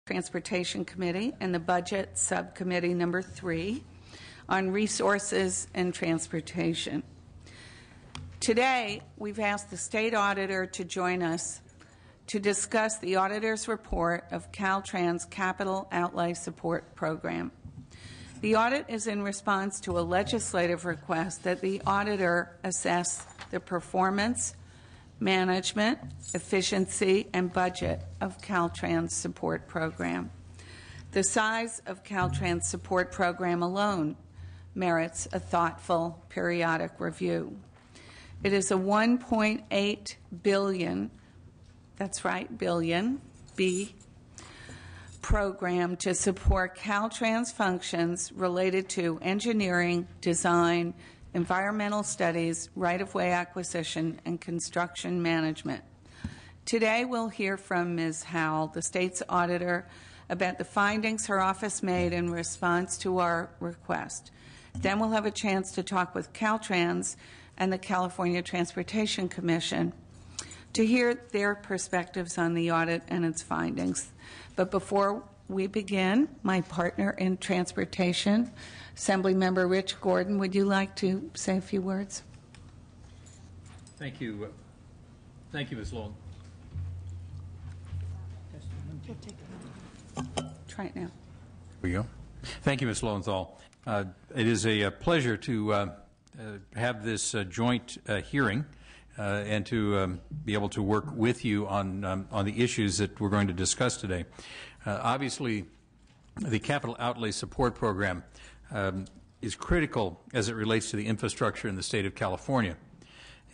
Transportation Committee and the Budget Subcommittee number 3 on resources and transportation. Today, we've asked the State Auditor to join us to discuss the Auditor's report of Caltrans Capital Outlay Support Program. The audit is in response to a legislative request that the Auditor assess the performance, management, efficiency, and budget of Caltrans Support Program. The size of Caltrans Support Program alone merits a thoughtful periodic review. It is a $1.8 billion, that's right, billion, B, program to support Caltrans functions related to engineering, design, environmental studies, right-of-way acquisition, and construction management. Today we'll hear from Ms. Howell, the state's auditor, about the findings her office made in response to our request. Then we'll have a chance to talk with Caltrans and the California Transportation Commission to hear their perspectives on the audit and its findings. But before we begin, my partner in transportation, Assemblymember Rich Gordon, would you like to say a few words? Thank you. Thank you, Ms. Long. Try it now. Here we go. Thank you, Ms. Lowenthal. It is a pleasure to have this joint hearing and to be able to work with you on the issues that we're going to discuss today. Obviously, the Capital Outlay Support Program is critical as it relates to the infrastructure in the state of California.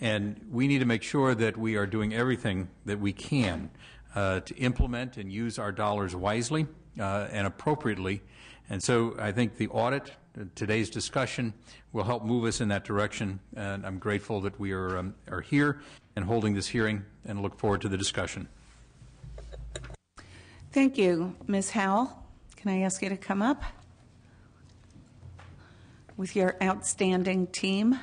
And we need to make sure that we are doing everything that we can to implement and use our dollars wisely and appropriately. And so I think the audit, today's discussion, will help move us in that direction. And I'm grateful that we are here and holding this hearing, and look forward to the discussion. Thank you. Ms. Howell, can I ask you to come up with your outstanding team?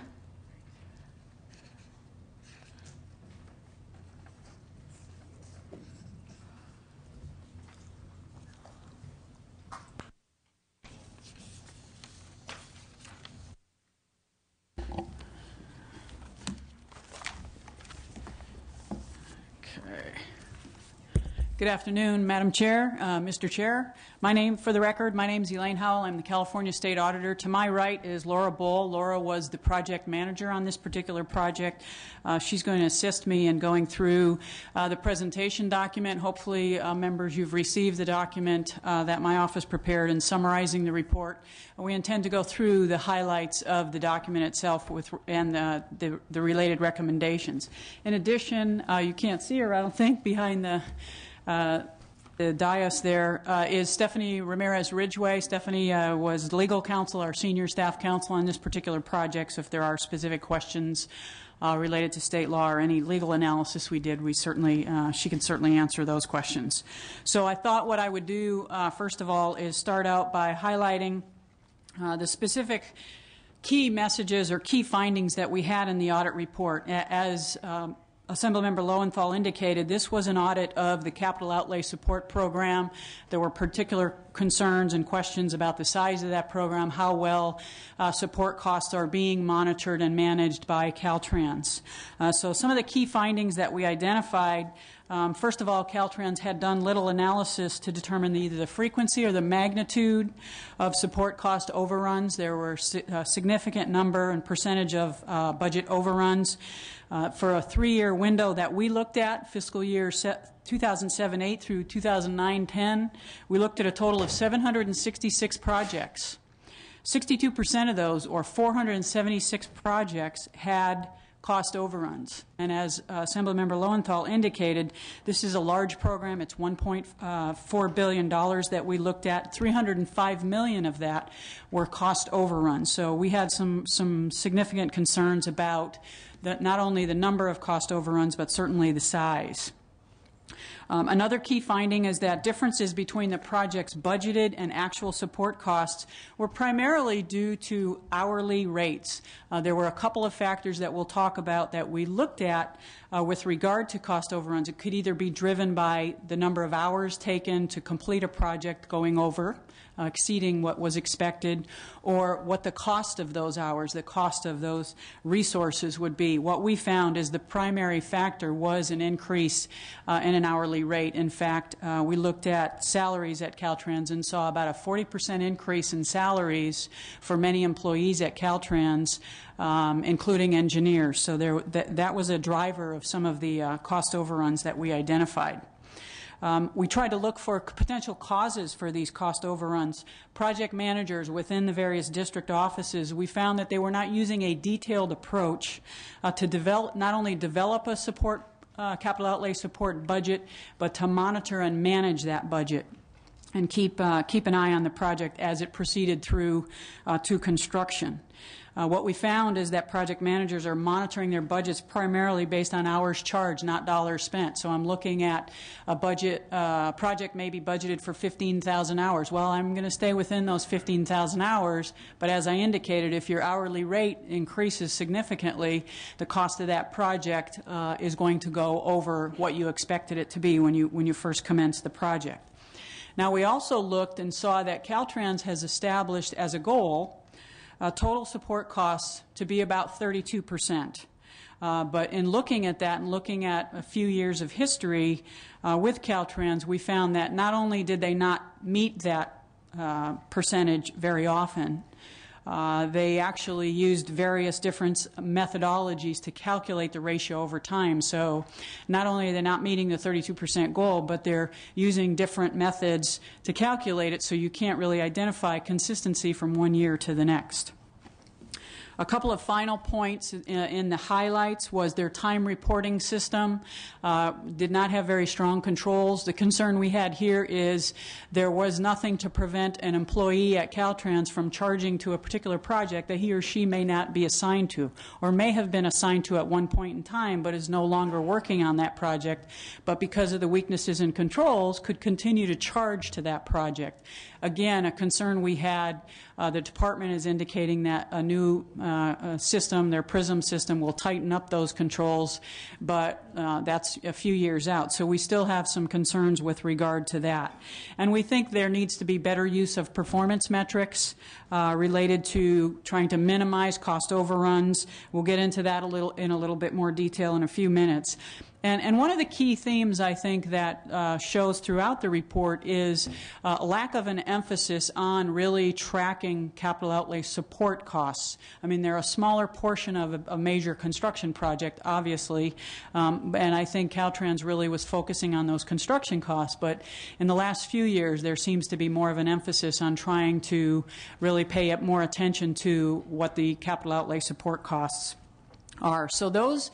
Good afternoon, Madam Chair, Mr. Chair. My name is Elaine Howell. I'm the California State Auditor. To my right is Laura Bull. Laura was the project manager on this particular project. She's going to assist me in going through the presentation document. Hopefully, members, you've received the document that my office prepared in summarizing the report. We intend to go through the highlights of the document itself and the related recommendations. In addition, you can't see her, I don't think, behind the dais there is Stephanie Ramirez Ridgway. Stephanie was legal counsel, our senior staff counsel on this particular project, so if there are specific questions related to state law or any legal analysis we did, she can certainly answer those questions. So I thought what I would do, first of all, is start out by highlighting the specific key messages or key findings that we had in the audit report. As Assemblymember Lowenthal indicated, this was an audit of the Capital Outlay Support Program. There were particular concerns and questions about the size of that program, how well support costs are being monitored and managed by Caltrans. So some of the key findings that we identified, first of all, Caltrans had done little analysis to determine either the frequency or the magnitude of support cost overruns. There were a significant number and percentage of budget overruns. For a 3-year window that we looked at, fiscal year 2007-8 through 2009-10, we looked at a total of 766 projects. 62% of those, or 476 projects, had cost overruns. And as Assemblymember Lowenthal indicated, this is a large program. It's $1.4 billion that we looked at. $305 million of that were cost overruns. So we had some significant concerns about not only the number of cost overruns, but certainly the size. Another key finding is that differences between the project's budgeted and actual support costs were primarily due to hourly rates. There were a couple of factors that we'll talk about that we looked at with regard to cost overruns. It could either be driven by the number of hours taken to complete a project going over, exceeding what was expected, or what the cost of those hours, the cost of those resources would be. What we found is the primary factor was an increase in an hourly rate. In fact, we looked at salaries at Caltrans and saw about a 40% increase in salaries for many employees at Caltrans, including engineers. So that was a driver of some of the cost overruns that we identified. We tried to look for potential causes for these cost overruns. Project managers within the various district offices, we found that they were not using a detailed approach to not only develop a support capital outlay support budget, but to monitor and manage that budget and keep an eye on the project as it proceeded through to construction. What we found is that project managers are monitoring their budgets primarily based on hours charged, not dollars spent. So I'm looking at a project may be budgeted for 15,000 hours. Well, I'm going to stay within those 15,000 hours, but as I indicated, if your hourly rate increases significantly, the cost of that project is going to go over what you expected it to be when you first commenced the project. Now, we also looked and saw that Caltrans has established as a goal total support costs to be about 32%. But in looking at that and looking at a few years of history with Caltrans, we found that not only did they not meet that percentage very often, they actually used various different methodologies to calculate the ratio over time. So not only are they not meeting the 32% goal, but they're using different methods to calculate it, so you can't really identify consistency from one year to the next. A couple of final points in the highlights was their time reporting system did not have very strong controls. The concern we had here is there was nothing to prevent an employee at Caltrans from charging to a particular project that he or she may not be assigned to, or may have been assigned to at one point in time but is no longer working on that project, but because of the weaknesses in controls could continue to charge to that project. Again, a concern we had, the department is indicating that a new system, their PRISM system, will tighten up those controls, but that's a few years out. So we still have some concerns with regard to that. And we think there needs to be better use of performance metrics related to trying to minimize cost overruns. We'll get into that in a little bit more detail in a few minutes. And one of the key themes, I think, that shows throughout the report is a lack of an emphasis on really tracking capital outlay support costs. I mean, they're a smaller portion of a major construction project, obviously, and I think Caltrans really was focusing on those construction costs. But in the last few years, there seems to be more of an emphasis on trying to really pay up more attention to what the capital outlay support costs are. So those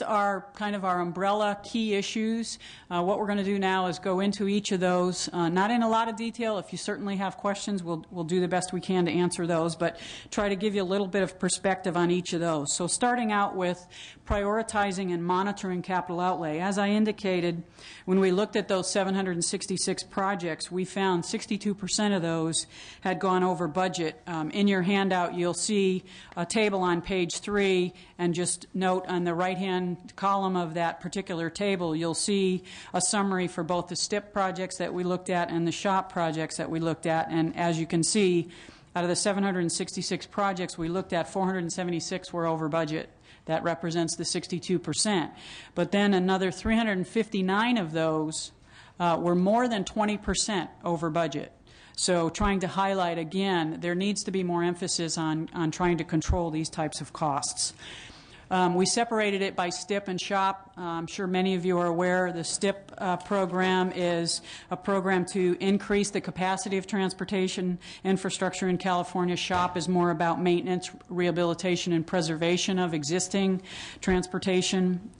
are kind of our umbrella key issues. What we're going to do now is go into each of those, not in a lot of detail. If you certainly have questions, we'll do the best we can to answer those, but try to give you a little bit of perspective on each of those. So starting out with prioritizing and monitoring capital outlay. As I indicated, when we looked at those 766 projects, we found 62% of those had gone over budget. In your handout, you'll see a table on page 3, and just note on the right-hand column of that particular table, you'll see a summary for both the STIP projects that we looked at and the SHOP projects that we looked at. And as you can see, out of the 766 projects we looked at, 476 were over budget. That represents the 62%. But then another 359 of those were more than 20% over budget. So trying to highlight, again, there needs to be more emphasis on trying to control these types of costs. We separated it by STIP and SHOP. I'm sure many of you are aware the STIP program is a program to increase the capacity of transportation infrastructure in California. SHOP is more about maintenance, rehabilitation, and preservation of existing transportation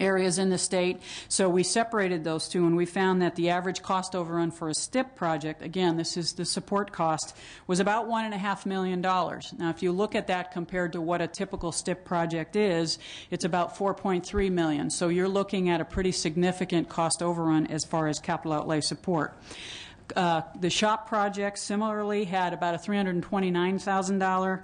areas in the state. So we separated those two, and we found that the average cost overrun for a STIP project, again, this is the support cost, was about $1.5 million. Now, if you look at that compared to what a typical STIP project is, it's about $4.3 million. So you're looking at a pretty significant cost overrun as far as capital outlay support. The SHOP project similarly had about a $329,000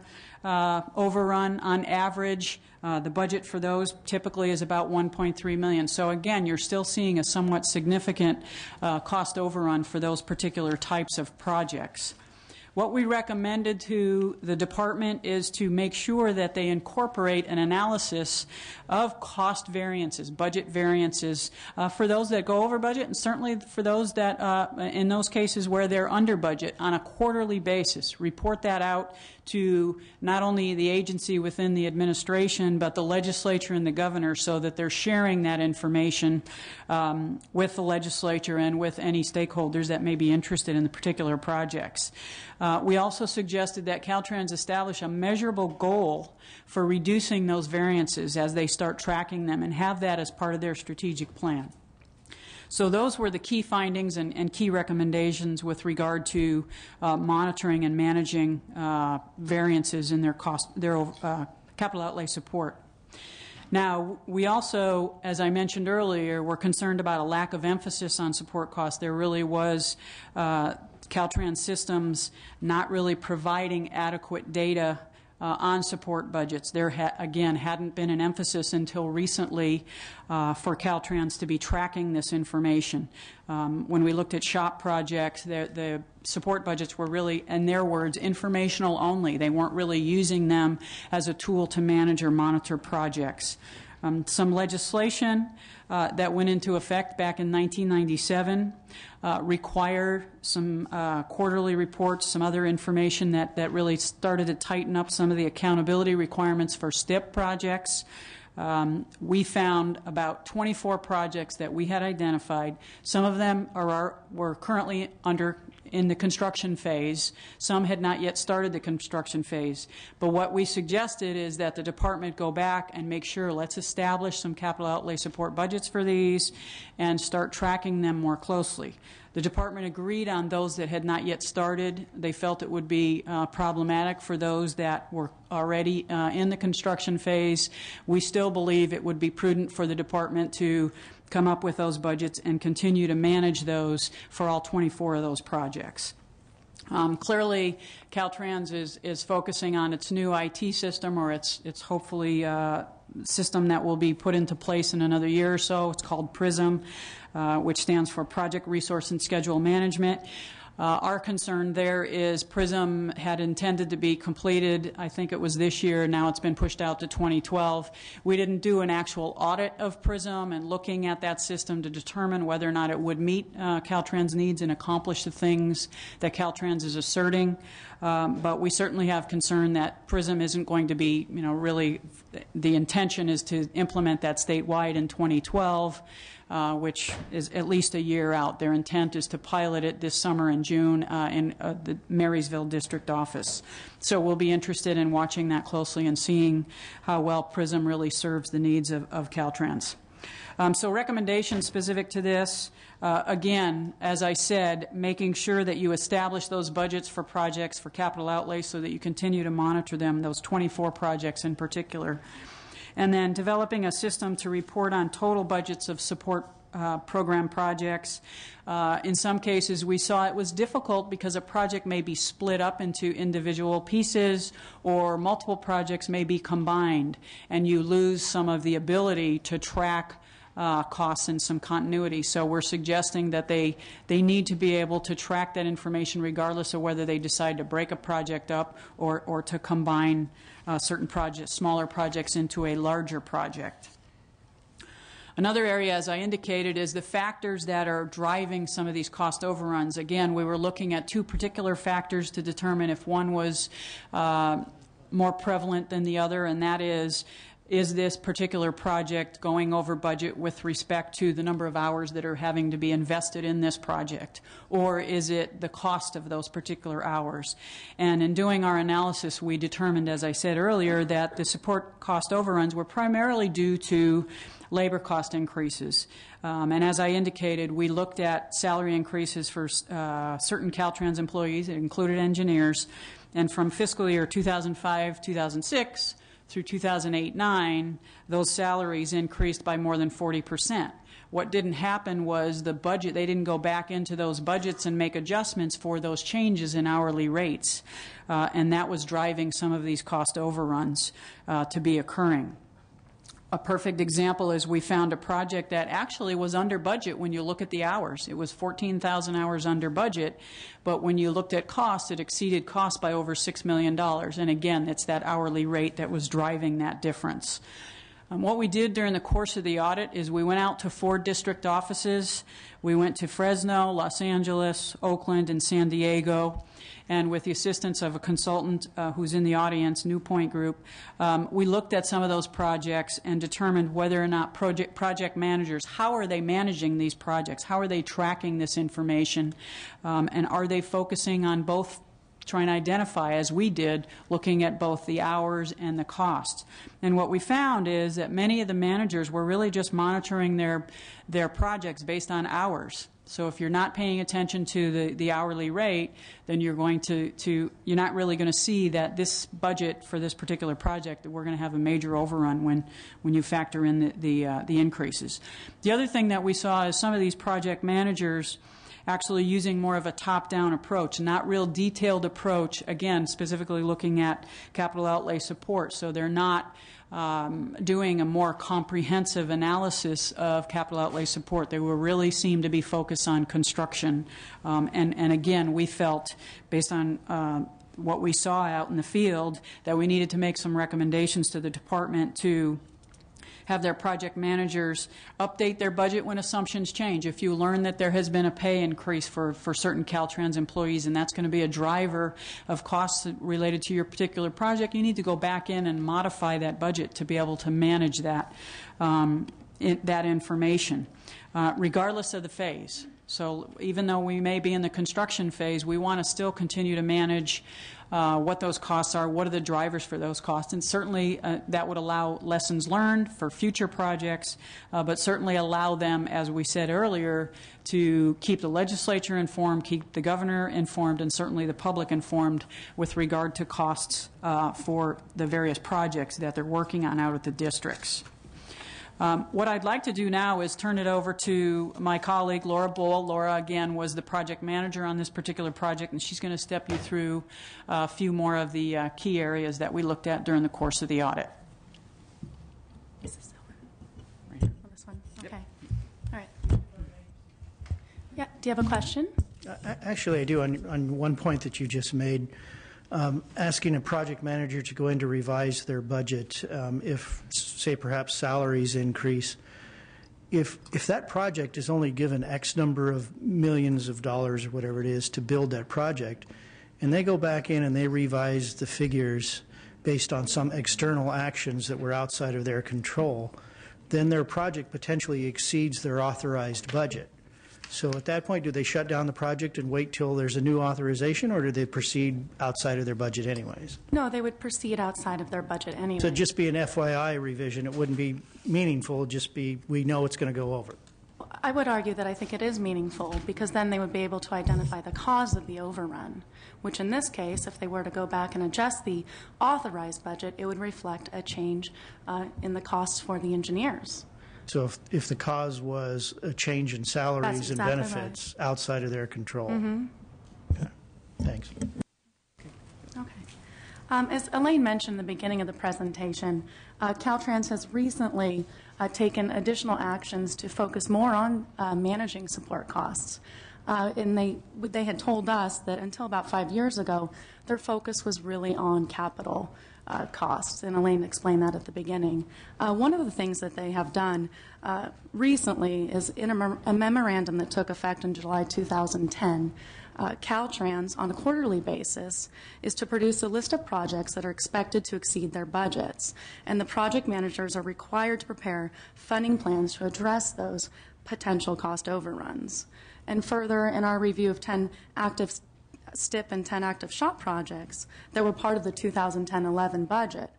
overrun on average. The budget for those typically is about $1.3 million. So again, you're still seeing a somewhat significant cost overrun for those particular types of projects. What we recommended to the department is to make sure that they incorporate an analysis of cost variances, budget variances, for those that go over budget, and certainly for those that, in those cases where they're under budget, on a quarterly basis. Report that out to not only the agency within the administration, but the legislature and the governor, so that they're sharing that information with the legislature and with any stakeholders that may be interested in the particular projects. We also suggested that Caltrans establish a measurable goal for reducing those variances as they start tracking them, and have that as part of their strategic plan. So those were the key findings and key recommendations with regard to monitoring and managing variances in their capital outlay support. Now, we also, as I mentioned earlier, were concerned about a lack of emphasis on support costs. There really was Caltrans systems not really providing adequate data on support budgets. There, again, hadn't been an emphasis until recently for Caltrans to be tracking this information. When we looked at SHOP projects, the support budgets were really, in their words, informational only. They weren't really using them as a tool to manage or monitor projects. Some legislation that went into effect back in 1997 required some quarterly reports, some other information that really started to tighten up some of the accountability requirements for STIP projects. We found about 24 projects that we had identified. Some of them were currently in the construction phase. Some had not yet started the construction phase. But what we suggested is that the department go back and make sure, let's establish some capital outlay support budgets for these and start tracking them more closely. The department agreed on those that had not yet started. They felt it would be problematic for those that were already in the construction phase. We still believe it would be prudent for the department to come up with those budgets and continue to manage those for all 24 of those projects. Clearly, Caltrans is focusing on its new IT system, or its hopefully system that will be put into place in another year or so. It's called PRISM, which stands for Project Resource and Schedule Management. Our concern there is PRISM had intended to be completed, I think it was this year. Now it's been pushed out to 2012. We didn't do an actual audit of PRISM and looking at that system to determine whether or not it would meet Caltrans' needs and accomplish the things that Caltrans is asserting. But we certainly have concern that PRISM isn't going to be, really, the intention is to implement that statewide in 2012. Which is at least a year out. Their intent is to pilot it this summer in June in the Marysville district office. So we'll be interested in watching that closely and seeing how well PRISM really serves the needs of Caltrans. So recommendations specific to this, again, as I said, making sure that you establish those budgets for projects for capital outlay so that you continue to monitor them, those 24 projects in particular. And then developing a system to report on total budgets of support program projects. In some cases, we saw it was difficult because a project may be split up into individual pieces, or multiple projects may be combined, and you lose some of the ability to track costs and some continuity. So we're suggesting that they need to be able to track that information regardless of whether they decide to break a project up or to combine certain projects, smaller projects, into a larger project. Another area, as I indicated, is the factors that are driving some of these cost overruns. Again, we were looking at two particular factors to determine if one was more prevalent than the other, and that is this particular project going over budget with respect to the number of hours that are having to be invested in this project, or is it the cost of those particular hours? And in doing our analysis, we determined, as I said earlier, that the support cost overruns were primarily due to labor cost increases. And as I indicated, we looked at salary increases for certain Caltrans employees. It included engineers. And from fiscal year 2005-2006 through 2008-09, those salaries increased by more than 40%. What didn't happen was the budget, they didn't go back into those budgets and make adjustments for those changes in hourly rates. And that was driving some of these cost overruns to be occurring. A perfect example is we found a project that actually was under budget when you look at the hours. It was 14,000 hours under budget, but when you looked at costs, it exceeded costs by over $6 million. And again, it's that hourly rate that was driving that difference. What we did during the course of the audit is we went out to 4 district offices. We went to Fresno, Los Angeles, Oakland, and San Diego. And with the assistance of a consultant who's in the audience, New Point Group, we looked at some of those projects and determined whether or not project managers, how are they managing these projects? How are they tracking this information? And are they focusing on both trying to identify, as we did, looking at both the hours and the costs. And what we found is that many of the managers were really just monitoring their projects based on hours. So if you're not paying attention to the hourly rate, then you're going you're not really going to see that this budget for this particular project, that we're going to have a major overrun when you factor in the increases. The other thing that we saw is some of these project managers actually using more of a top-down approach, not real detailed approach, again, specifically looking at capital outlay support. So they're not doing a more comprehensive analysis of capital outlay support. They will really seem to be focused on construction. And again, we felt, based on what we saw out in the field, that we needed to make some recommendations to the department to have their project managers update their budget when assumptions change. If you learn that there has been a pay increase for certain Caltrans employees, and that's going to be a driver of costs related to your particular project, you need to go back in and modify that budget to be able to manage that, that information, regardless of the phase. So even though we may be in the construction phase, we want to still continue to manage what those costs are, what are the drivers for those costs, and certainly that would allow lessons learned for future projects, but certainly allow them, as we said earlier, to keep the legislature informed, keep the governor informed, and certainly the public informed with regard to costs for the various projects that they're working on out at the districts. What I'd like to do now is turn it over to my colleague, Laura Bull. Laura, again, was the project manager on this particular project, and she's going to step you through a few more of the key areas that we looked at during the course of the audit. Is this right here? Oh, this one? Okay. All right. Yeah, do you have a question? Actually, I do. On one point that you just made, asking a project manager to go in to revise their budget if, say, perhaps salaries increase. If that project is only given X number of millions of dollars or whatever it is to build that project, and they go back in and they revise the figures based on some external actions that were outside of their control, then their project potentially exceeds their authorized budget. So at that point, do they shut down the project and wait till there's a new authorization, or do they proceed outside of their budget anyways? No, they would proceed outside of their budget anyway. So it'd just be an FYI revision. It wouldn't be meaningful. It'd just be, we know it's going to go over. I would argue that I think it is meaningful, because then they would be able to identify the cause of the overrun, which in this case, if they were to go back and adjust the authorized budget, it would reflect a change in the costs for the engineers. So if the cause was a change in salaries and benefits outside of their control. Mm-hmm. Yeah. Thanks. Okay. As Elaine mentioned at the beginning of the presentation, Caltrans has recently taken additional actions to focus more on managing support costs. And they had told us that until about 5 years ago, their focus was really on capital costs, and Elaine explained that at the beginning. One of the things that they have done recently is in a memorandum that took effect in July 2010, Caltrans, on a quarterly basis, is to produce a list of projects that are expected to exceed their budgets, and the project managers are required to prepare funding plans to address those potential cost overruns. And further, in our review of 10 active STIP and 10 active SHOP projects that were part of the 2010-11 budget,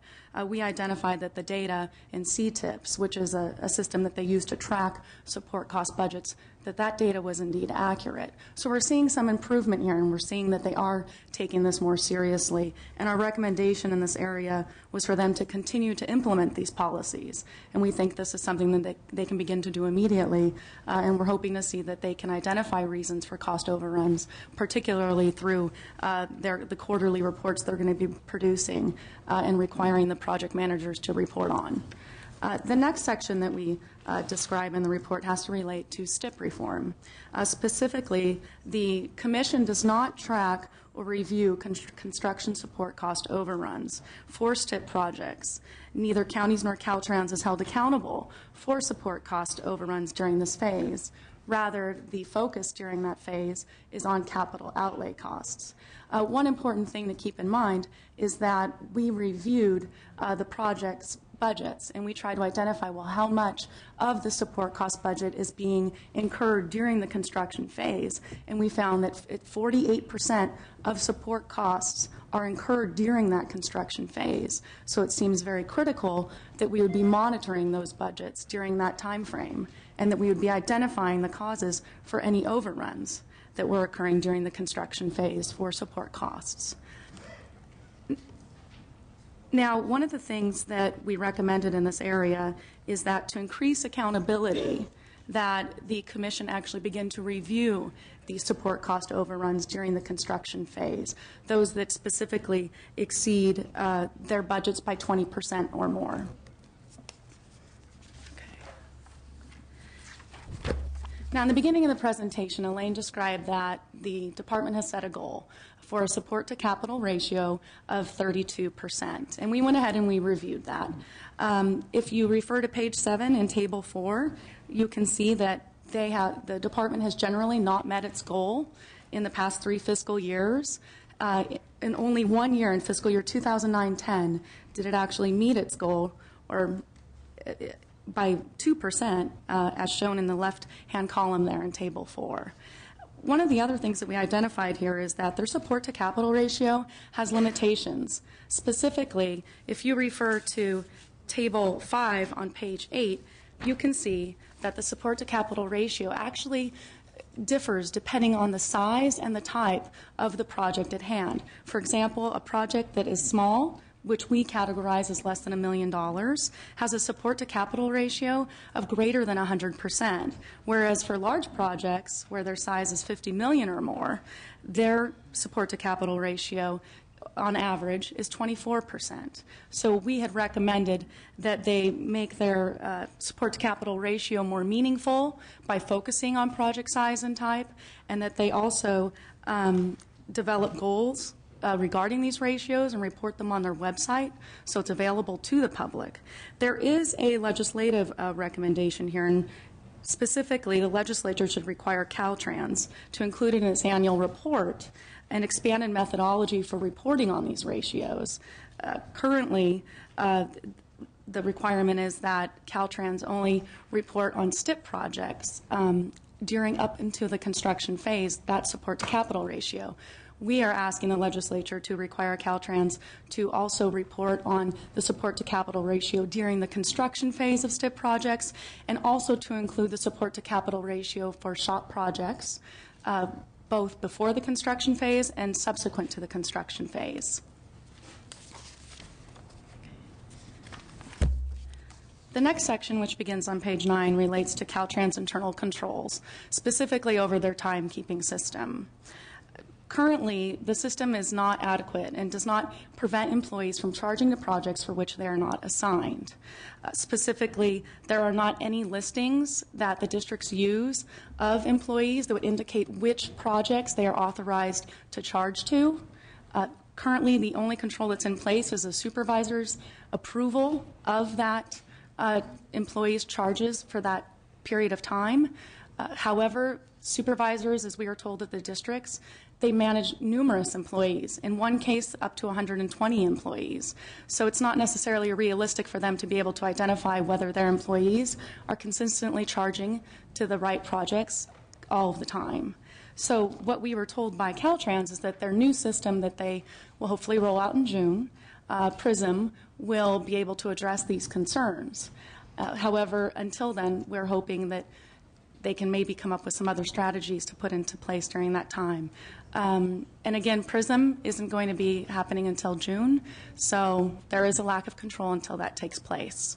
we identified that the data in CTIPS, which is a system that they use to track support cost budgets, that data was indeed accurate. So we're seeing some improvement here, and we're seeing that they are taking this more seriously. And our recommendation in this area was for them to continue to implement these policies. And we think this is something that they can begin to do immediately, and we're hoping to see that they can identify reasons for cost overruns, particularly through the quarterly reports they're going to be producing and requiring the project managers to report on. The next section that we describe in the report has to relate to STIP reform. Specifically, the Commission does not track or review construction support cost overruns for STIP projects. Neither counties nor Caltrans is held accountable for support cost overruns during this phase. Rather, the focus during that phase is on capital outlay costs. One important thing to keep in mind is that we reviewed the project's budgets, and we try to identify, well, how much of the support cost budget is being incurred during the construction phase. And we found that 48% of support costs are incurred during that construction phase. So it seems very critical that we would be monitoring those budgets during that time frame, and that we would be identifying the causes for any overruns that were occurring during the construction phase for support costs. Now, one of the things that we recommended in this area is that to increase accountability, that the Commission actually begin to review these support cost overruns during the construction phase, those that specifically exceed their budgets by 20% or more. Okay. Now, in the beginning of the presentation, Elaine described that the department has set a goal for a support to capital ratio of 32%. And we went ahead and we reviewed that. If you refer to page 7 in table 4, you can see that the department has generally not met its goal in the past 3 fiscal years. In only 1 year, in fiscal year 2009-10, did it actually meet its goal, or by 2%, as shown in the left-hand column there in table 4. One of the other things that we identified here is that their support to capital ratio has limitations. Specifically, if you refer to table 5 on page 8, you can see that the support to capital ratio actually differs depending on the size and the type of the project at hand. For example, a project that is small, which we categorize as less than $1 million, has a support to capital ratio of greater than 100%, whereas for large projects where their size is 50 million or more, their support to capital ratio on average is 24%. So we had recommended that they make their support to capital ratio more meaningful by focusing on project size and type, and that they also develop goals regarding these ratios and report them on their website, so it's available to the public. There is a legislative recommendation here, and specifically the legislature should require Caltrans to include in its annual report an expanded methodology for reporting on these ratios. Currently, the requirement is that Caltrans only report on STIP projects during up into the construction phase, that support to capital ratio. We are asking the legislature to require Caltrans to also report on the support to capital ratio during the construction phase of STIP projects, and also to include the support to capital ratio for SHOP projects, both before the construction phase and subsequent to the construction phase. The next section, which begins on page 9, relates to Caltrans' internal controls, specifically over their timekeeping system. Currently, the system is not adequate and does not prevent employees from charging to projects for which they are not assigned. Specifically, there are not any listings that the districts use of employees that would indicate which projects they are authorized to charge to. Currently, the only control that's in place is a supervisor's approval of that employee's charges for that period of time. However, supervisors, as we are told at the districts, they manage numerous employees, in one case up to 120 employees. So it's not necessarily realistic for them to be able to identify whether their employees are consistently charging to the right projects all of the time. So what we were told by Caltrans is that their new system that they will hopefully roll out in June PRISM will be able to address these concerns. However, until then, we're hoping that they can maybe come up with some other strategies to put into place during that time. And again, PRISM isn't going to be happening until June, so there is a lack of control until that takes place.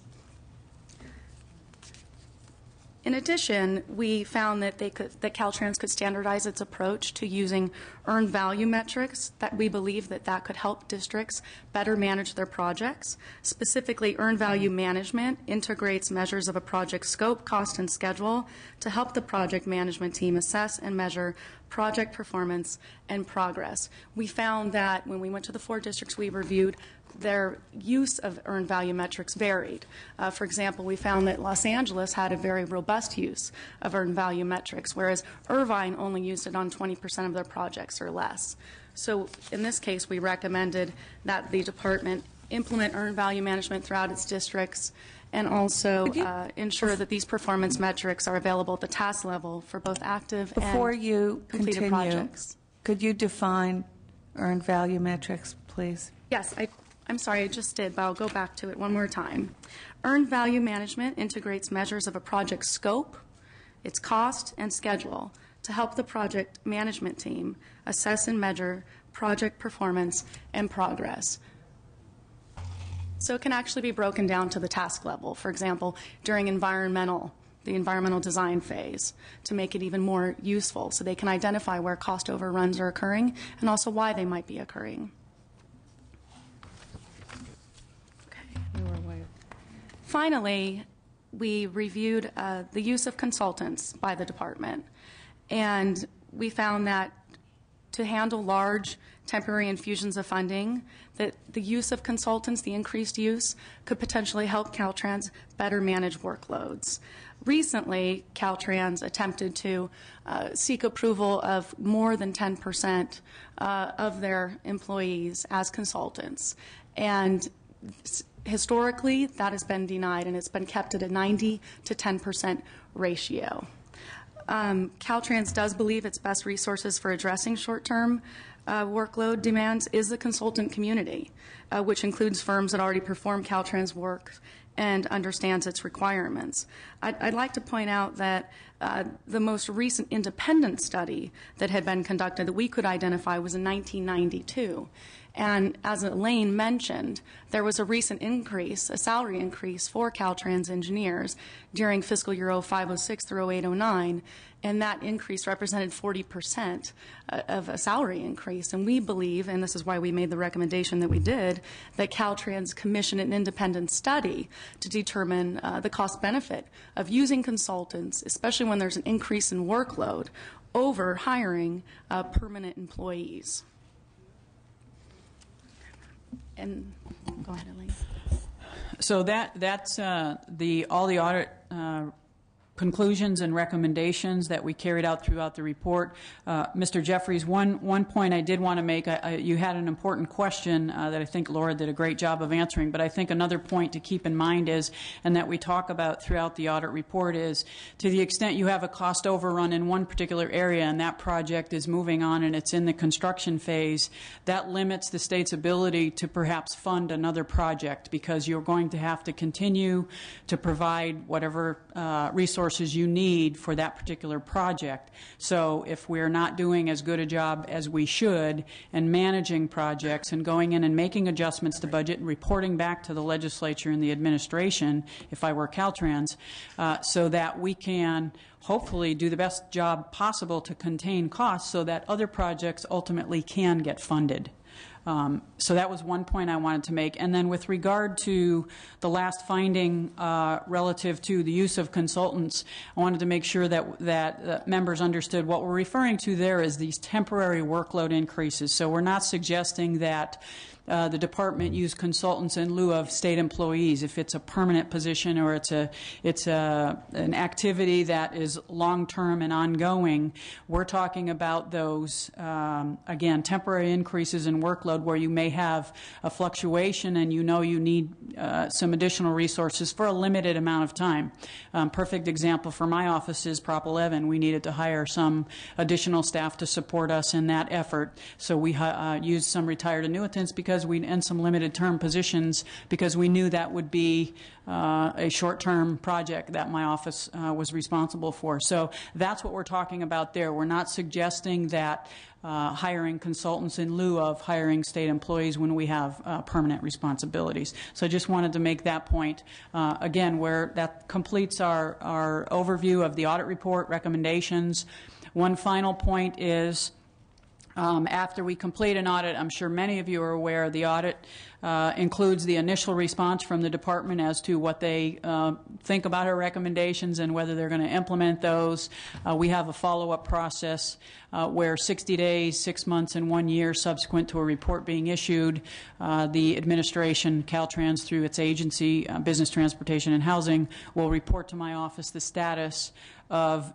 In addition, we found that Caltrans could standardize its approach to using earned value metrics, that we believe that could help districts better manage their projects. Specifically, earned value management integrates measures of a project scope, cost, and schedule to help the project management team assess and measure project performance and progress. We found that when we went to the 4 districts we reviewed, their use of earned value metrics varied. For example, we found that Los Angeles had a very robust use of earned value metrics, whereas Irvine only used it on 20% of their projects or less. So in this case, we recommended that the department implement earned value management throughout its districts and also ensure that these performance metrics are available at the task level for both active Before and you completed continue, projects. could you define earned value metrics, please? Yes, I'm sorry, I just did, but I'll go back to it one more time. Earned value management integrates measures of a project scope, its cost, and schedule to help the project management team assess and measure project performance and progress. So it can actually be broken down to the task level. For example, during the environmental design phase, to make it even more useful so they can identify where cost overruns are occurring and also why they might be occurring. Finally, we reviewed the use of consultants by the department, and we found that to handle large temporary infusions of funding, that the use of consultants, the increased use, could potentially help Caltrans better manage workloads. Recently, Caltrans attempted to seek approval of more than 10% of their employees as consultants, and historically, that has been denied, and it's been kept at a 90 to 10% ratio. Caltrans does believe its best resources for addressing short-term workload demands is the consultant community, which includes firms that already perform Caltrans work and understands its requirements. I'd like to point out that the most recent independent study that had been conducted that we could identify was in 1992. And as Elaine mentioned, there was a recent increase, a salary increase for Caltrans engineers during fiscal year 05-06 through 08-09, and that increase represented 40% of a salary increase. And we believe, and this is why we made the recommendation that we did, that Caltrans commission an independent study to determine the cost benefit of using consultants, especially when there's an increase in workload, over hiring permanent employees. And go ahead, Elaine. So that's all the audit conclusions and recommendations that we carried out throughout the report. Mr. Jeffries, one point I did want to make, you had an important question that I think Laura did a great job of answering, but I think another point to keep in mind is, and that we talk about throughout the audit report is, to the extent you have a cost overrun in one particular area and that project is moving on and it's in the construction phase, that limits the state's ability to perhaps fund another project because you're going to have to continue to provide whatever resources you need for that particular project. So if we're not doing as good a job as we should in managing projects and going in and making adjustments to budget and reporting back to the legislature and the administration, if I were Caltrans, so that we can hopefully do the best job possible to contain costs so that other projects ultimately can get funded. So that was one point I wanted to make. And then with regard to the last finding relative to the use of consultants, I wanted to make sure that members understood what we're referring to there is these temporary workload increases. So we're not suggesting that the department use consultants in lieu of state employees if it's a permanent position or it's an activity that is long-term and ongoing. We're talking about those, again, temporary increases in workload workload where you may have a fluctuation and you know you need some additional resources for a limited amount of time. Perfect example for my office is Prop 11. We needed to hire some additional staff to support us in that effort, so we used some retired annuitants and some limited term positions because we knew that would be a short-term project that my office was responsible for. So that's what we're talking about there. We're not suggesting that hiring consultants in lieu of hiring state employees when we have permanent responsibilities. So I just wanted to make that point. Again, where that completes our overview of the audit report recommendations. One final point is after we complete an audit, I'm sure many of you are aware, the audit includes the initial response from the department as to what they think about our recommendations and whether they're going to implement those. We have a follow-up process where 60 days, 6 months, and 1 year subsequent to a report being issued, the administration, Caltrans, through its agency, Business Transportation and Housing, will report to my office the status of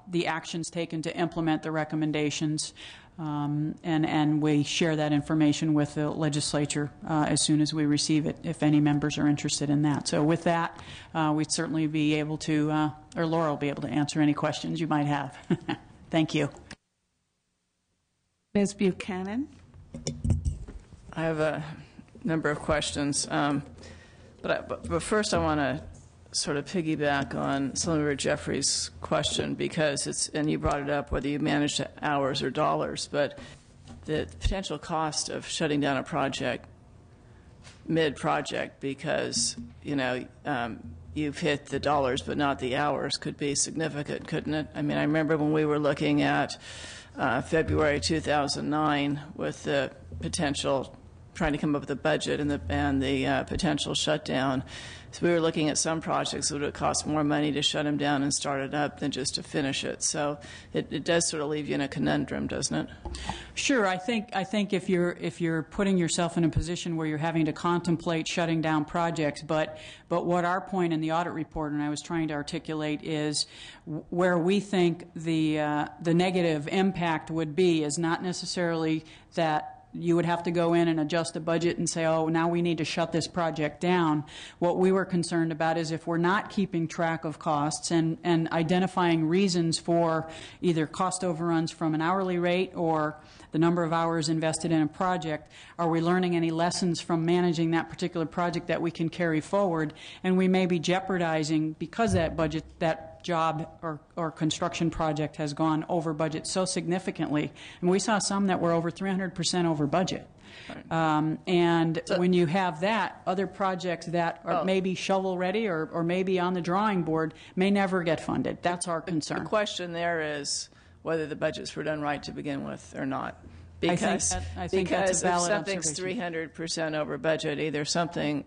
the actions taken to implement the recommendations. And we share that information with the legislature as soon as we receive it, if any members are interested in that. So with that, we'd certainly be able to, or Laura will be able to answer any questions you might have. Thank you. Ms. Buchanan? I have a number of questions, but first I want to sort of piggyback on Senator Jeffrey's question, because and you brought it up, whether you manage hours or dollars, but the potential cost of shutting down a project mid-project because, you've hit the dollars but not the hours could be significant, couldn't it? I mean, I remember when we were looking at February 2009 with the potential, trying to come up with a budget and the potential shutdown. So we were looking at some projects that would cost more money to shut them down and start it up than just to finish it. So it does sort of leave you in a conundrum, doesn't it? Sure. I think if you're putting yourself in a position where you're having to contemplate shutting down projects, but what our point in the audit report, and I was trying to articulate, is where we think the negative impact would be is not necessarily that you would have to go in and adjust the budget and say, oh, now we need to shut this project down. What we were concerned about is if we're not keeping track of costs and identifying reasons for either cost overruns from an hourly rate or the number of hours invested in a project, are we learning any lessons from managing that particular project that we can carry forward? And we may be jeopardizing, because that job or construction project has gone over budget so significantly. And we saw some that were over 300% over budget. Right. When you have that, other projects that are maybe shovel-ready or maybe on the drawing board may never get funded. That's our concern. The question there is whether the budgets were done right to begin with or not. Because I think that's a valid if something's 300% over budget, either something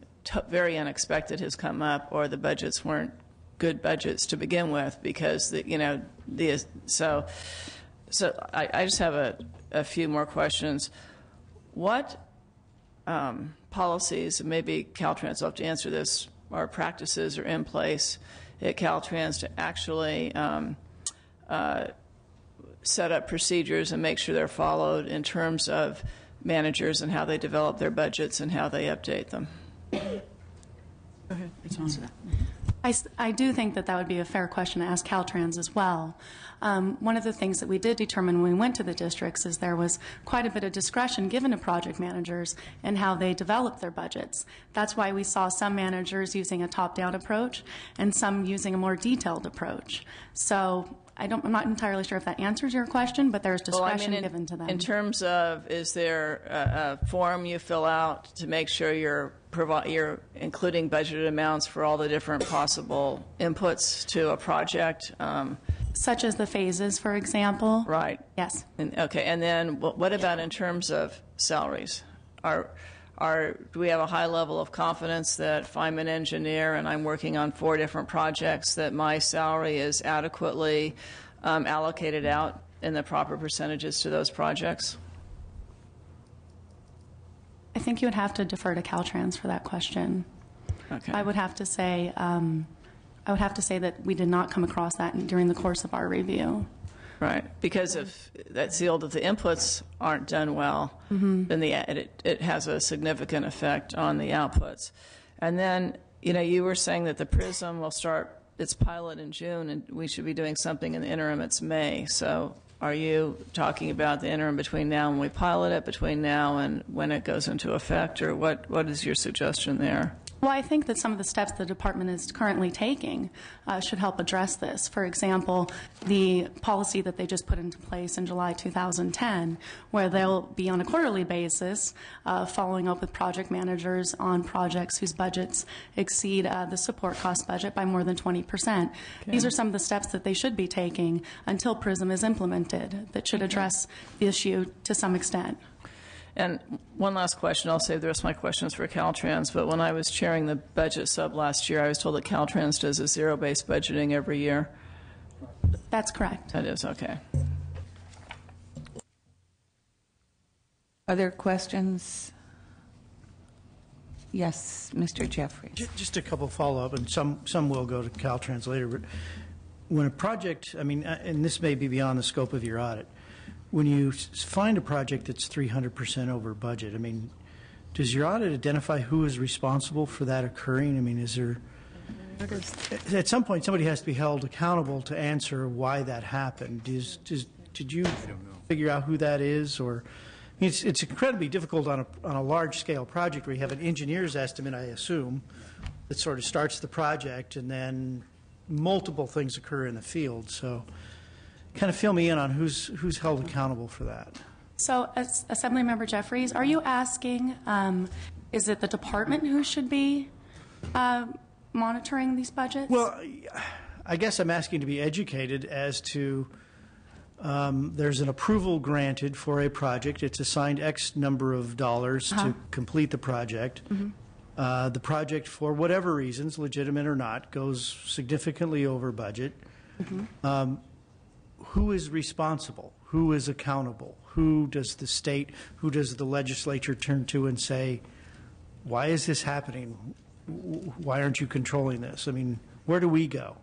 very unexpected has come up or the budgets weren't good budgets to begin with, because I just have a few more questions. What policies, maybe Caltrans will have to answer this, or practices are in place at Caltrans to actually set up procedures and make sure they're followed in terms of managers and how they develop their budgets and how they update them? Go ahead. It's on. I do think that would be a fair question to ask Caltrans as well. One of the things that we did determine when we went to the districts is there was quite a bit of discretion given to project managers in how they develop their budgets. That's why we saw some managers using a top-down approach and some using a more detailed approach. So I'm not entirely sure if that answers your question, but there's discretion given to them. In terms of, is there a form you fill out to make sure you're including budgeted amounts for all the different possible inputs to a project? Such as the phases, for example? Right. Yes. Okay. And then what about in terms of salaries? Do we have a high level of confidence that if I'm an engineer and I'm working on 4 different projects, that my salary is adequately allocated out in the proper percentages to those projects? I think you would have to defer to Caltrans for that question. Okay. I would have to say that we did not come across that during the course of our review. Right, because if that's sealed, if the inputs aren't done well, then it has a significant effect on the outputs. And then, you were saying that the PRISM will start its pilot in June, and we should be doing something in the interim. It's May. So are you talking about the interim between now and we pilot it, between now and when it goes into effect, or what is your suggestion there? Well, I think that some of the steps the department is currently taking should help address this. For example, the policy that they just put into place in July 2010, where they'll be on a quarterly basis following up with project managers on projects whose budgets exceed the support cost budget by more than 20%. Okay. These are some of the steps that they should be taking until PRISM is implemented that should address the issue to some extent. And one last question. I'll save the rest of my questions for Caltrans. But when I was chairing the budget sub last year, I was told that Caltrans does a zero-based budgeting every year. That's correct. That is, okay. Other questions? Yes, Mr. Jeffries. Just a couple follow-up, and some will go to Caltrans later. But when a project, and this may be beyond the scope of your audit, when you find a project that's 300% over budget, does your audit identify who is responsible for that occurring? Is there, at some point, somebody has to be held accountable to answer why that happened. Did you figure out who that is? Or it's incredibly difficult on a large-scale project where you have an engineer's estimate, I assume, that sort of starts the project, and then multiple things occur in the field. So kind of fill me in on who's held accountable for that. So, as Assemblymember Jeffries, are you asking, is it the department who should be monitoring these budgets? Well, I guess I'm asking to be educated as to there's an approval granted for a project. It's assigned X number of dollars to complete the project. The project, for whatever reasons, legitimate or not, goes significantly over budget. Who is responsible? Who is accountable? Who does the state, who does the legislature turn to and say, why is this happening? Why aren't you controlling this? Where do we go?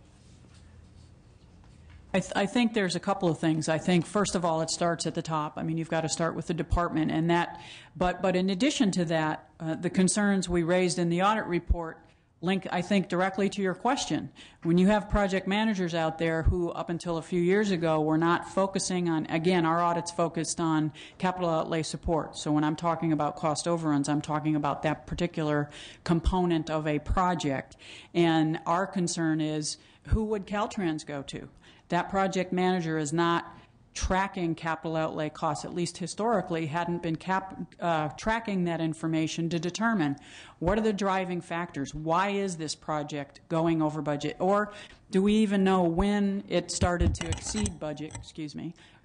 I think there's a couple of things. I think, first of all, it starts at the top. You've got to start with the department, and that. But in addition to that, the concerns we raised in the audit report link, I think, directly to your question. When you have project managers out there who, up until a few years ago, were not focusing on, again, our audit's focused on capital outlay support. So when I'm talking about cost overruns, I'm talking about that particular component of a project. And our concern is, who would Caltrans go to? That project manager is not tracking capital outlay costs, at least historically, hadn't been tracking that information to determine what are the driving factors. Why is this project going over budget? Or do we even know when it started to exceed budget,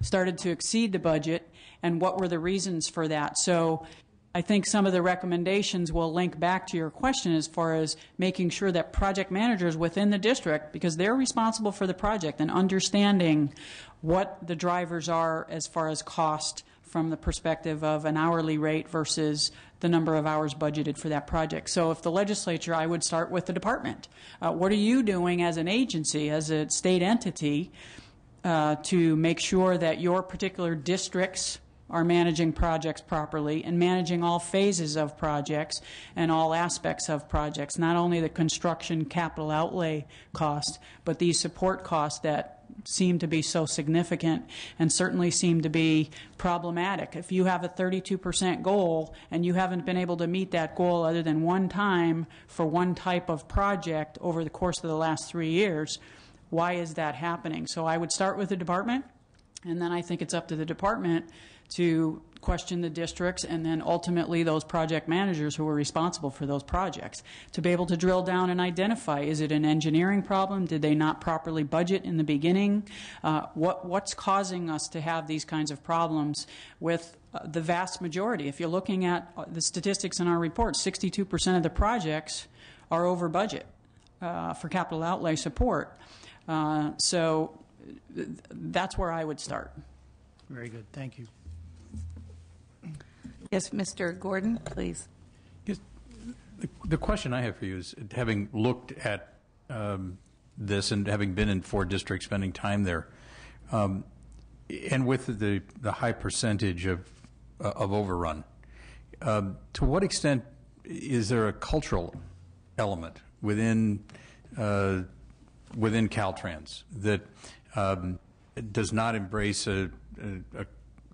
started to exceed the budget, and what were the reasons for that? So I think some of the recommendations will link back to your question as far as making sure that project managers within the district, because they're responsible for the project, and understanding what the drivers are as far as cost from the perspective of an hourly rate versus the number of hours budgeted for that project. So if the legislature, I would start with the department. What are you doing as an agency, as a state entity, to make sure that your particular districts are managing projects properly and managing all phases of projects and all aspects of projects, not only the construction capital outlay cost, but these support costs that seem to be so significant and certainly seem to be problematic. If you have a 32% goal and you haven't been able to meet that goal other than one time for one type of project over the course of the last 3 years, why is that happening? So I would start with the department, and then I think it's up to the department to question the districts and then ultimately those project managers who are responsible for those projects to be able to drill down and identify, is it an engineering problem? Did they not properly budget in the beginning? What's causing us to have these kinds of problems with the vast majority? If you're looking at the statistics in our report, 62% of the projects are over budget for capital outlay support. So that's where I would start. Very good. Thank you. Yes, Mr. Gordon, please. Yes, the question I have for you is, having looked at this and having been in 4 districts, spending time there, And with the high percentage of overrun, to what extent is there a cultural element within Caltrans that does not embrace a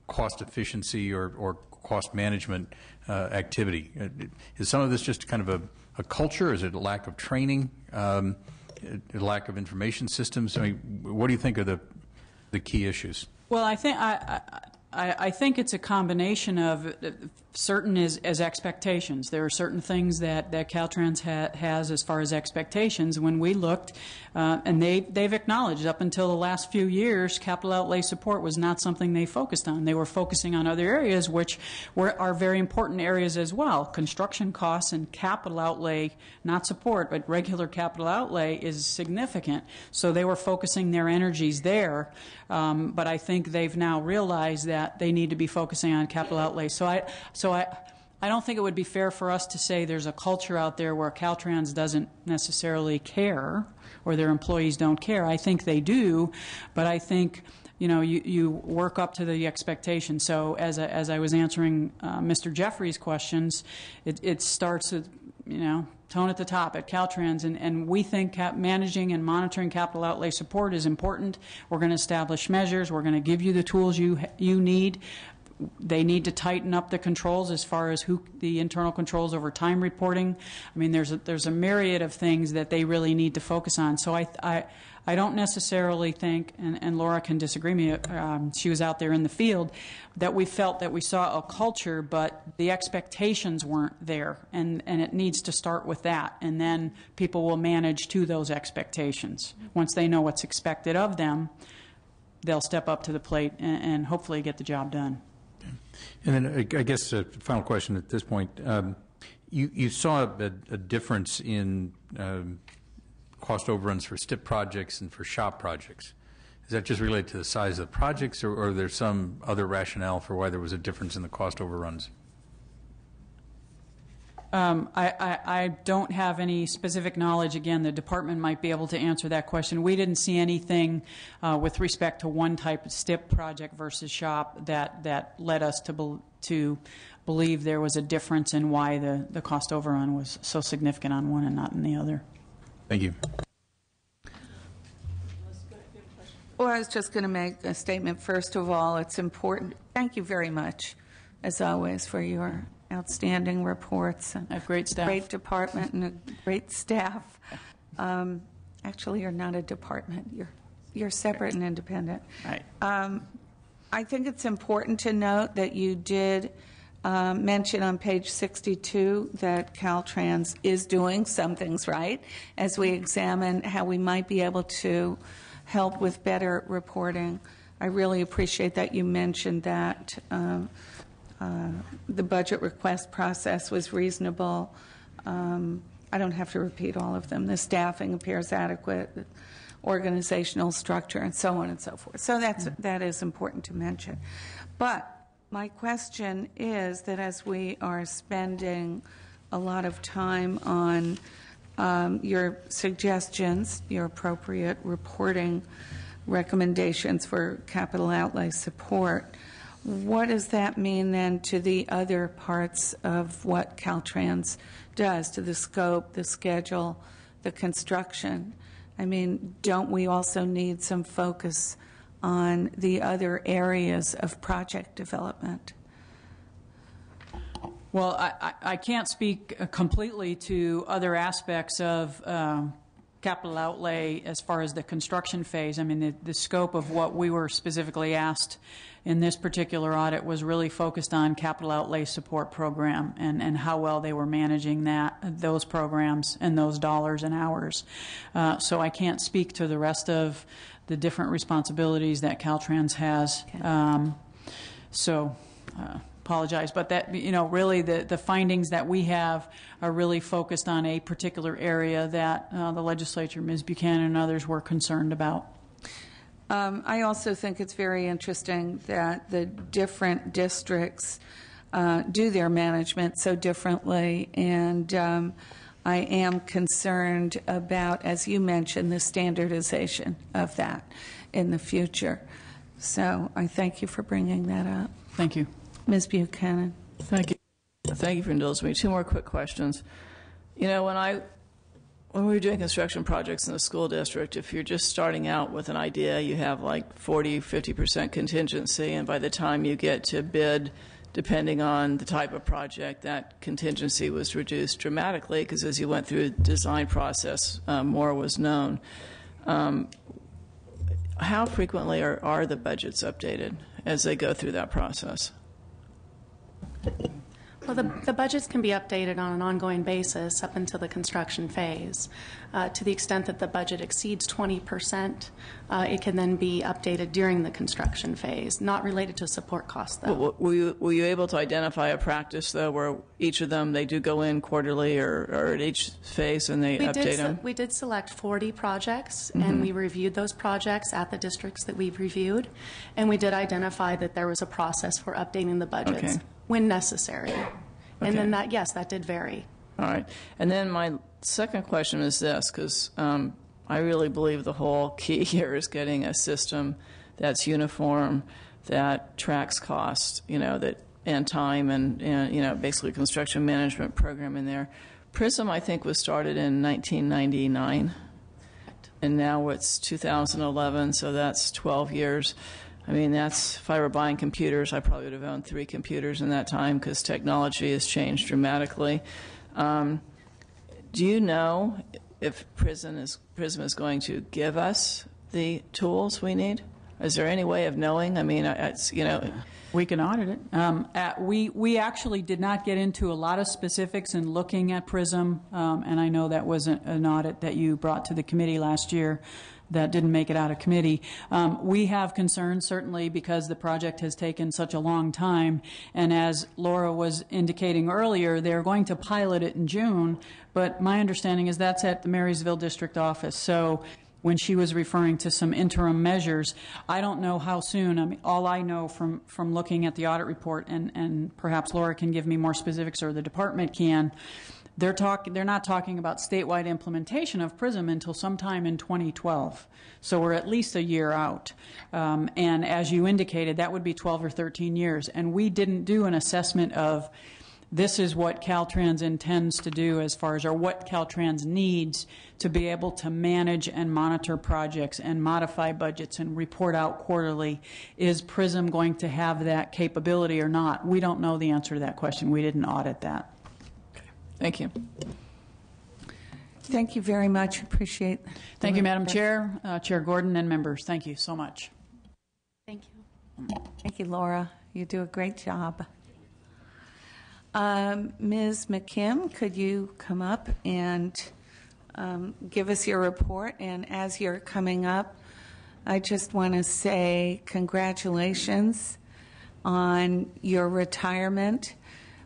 cost efficiency or cost management activity? Is some of this just kind of a culture? Is it a lack of training, a lack of information systems? I mean, what do you think are the key issues? Well, I think it's a combination of certain as expectations. There are certain things that Caltrans has as far as expectations. When we looked, and they've acknowledged up until the last few years, capital outlay support was not something they focused on. They were focusing on other areas, which are very important areas as well. Construction costs and capital outlay, not support, but regular capital outlay is significant. So they were focusing their energies there. But I think they've now realized that they need to be focusing on capital outlay. So I don't think it would be fair for us to say there's a culture out there where Caltrans doesn't necessarily care or their employees don't care. I think they do, but I think you work up to the expectation. So as I was answering Mr. Jeffrey's questions, it starts at tone at the top at Caltrans, and we think managing and monitoring capital outlay support is important. We're going to establish measures. We're going to give you the tools you need. They need to tighten up the controls as far as the internal controls over time reporting. I mean, there's a myriad of things that they really need to focus on. So I don't necessarily think, and Laura can disagree with me, she was out there in the field, that we felt that we saw a culture, but the expectations weren't there, and it needs to start with that, and then people will manage to those expectations. Once they know what's expected of them, they'll step up to the plate and hopefully get the job done. And then I guess a final question at this point. You saw a difference in cost overruns for STIP projects and for SHOP projects. Is that just related to the size of the projects, or there's some other rationale for why there was a difference in the cost overruns? I don't have any specific knowledge. Again, the department might be able to answer that question. We didn't see anything with respect to one type of STIP project versus SHOP that led us to believe there was a difference in why the cost overrun was so significant on one and not in the other. Thank you. Well, I was just going to make a statement. First of all, it's important. Thank you very much, as always, for your outstanding reports. I have great staff. Great department and a great staff. Actually, you're not a department. You're separate and independent. Right. I think it's important to note that you did mention on page 62 that Caltrans is doing some things right as we examine how we might be able to help with better reporting. I really appreciate that you mentioned that the budget request process was reasonable. I don't have to repeat all of them. The staffing appears adequate, the organizational structure, and so on and so forth. So that is important to mention. But my question is that as we are spending a lot of time on your suggestions, your appropriate reporting recommendations for capital outlay support, what does that mean then to the other parts of what Caltrans does, to the scope, the schedule, the construction? I mean, don't we also need some focus on the other areas of project development? Well, I can't speak completely to other aspects of capital outlay as far as the construction phase. I mean, the scope of what we were specifically asked in this particular audit was really focused on capital outlay support program and how well they were managing those programs and those dollars and hours. So I can't speak to the rest of the different responsibilities that Caltrans has. Okay. Apologize, but that, really the findings that we have are really focused on a particular area that the legislature, Ms. Buchanan and others were concerned about. I also think it's very interesting that the different districts do their management so differently, and I am concerned about, as you mentioned, the standardization of that in the future. So I thank you for bringing that up. Thank you. Ms. Buchanan. Thank you. Thank you for indulging me. Two more quick questions. You know, when we were doing construction projects in the school district, if you're just starting out with an idea, you have like 40, 50% contingency, and by the time you get to bid, depending on the type of project, that contingency was reduced dramatically because as you went through the design process, more was known. How frequently are the budgets updated as they go through that process? Well, the budgets can be updated on an ongoing basis up until the construction phase. To the extent that the budget exceeds 20%, it can then be updated during the construction phase, not related to support costs, though. Were you able to identify a practice, though, where each of them, they do go in quarterly or at each phase and they update them? We did select 40 projects, and we reviewed those projects at the districts that we've reviewed, and we did identify that there was a process for updating the budgets when necessary. And then that did vary. All right. And then my second question is this, because I really believe the whole key here is getting a system that's uniform, that tracks costs, and time, and basically a construction management program in there. PRISM, I think, was started in 1999, and now it's 2011, so that's 12 years. I mean, if I were buying computers, I probably would have owned 3 computers in that time because technology has changed dramatically. Do you know if PRISM is going to give us the tools we need? Is there any way of knowing? I mean, We can audit it. We actually did not get into a lot of specifics in looking at PRISM, and I know that was an audit that you brought to the committee last year that didn't make it out of committee. We have concerns, certainly, because the project has taken such a long time, and as Laura was indicating earlier, they're going to pilot it in June, but my understanding is that's at the Marysville District Office. So when she was referring to some interim measures, I don't know how soon. I mean, all I know from looking at the audit report, and perhaps Laura can give me more specifics or the department can, they're not talking about statewide implementation of PRISM until sometime in 2012. So we're at least a year out. And as you indicated, that would be 12 or 13 years. And we didn't do an assessment of this is what Caltrans intends to do as far as, or what Caltrans needs to be able to manage and monitor projects and modify budgets and report out quarterly. Is PRISM going to have that capability or not? We don't know the answer to that question. We didn't audit that. Thank you. Thank you very much. Appreciate it. Thank you, Madam Chair, Chair Gordon, and members. Thank you so much. Thank you. Thank you, Laura. You do a great job. Ms. McKim, could you come up and give us your report? And as you're coming up, I just want to say congratulations on your retirement.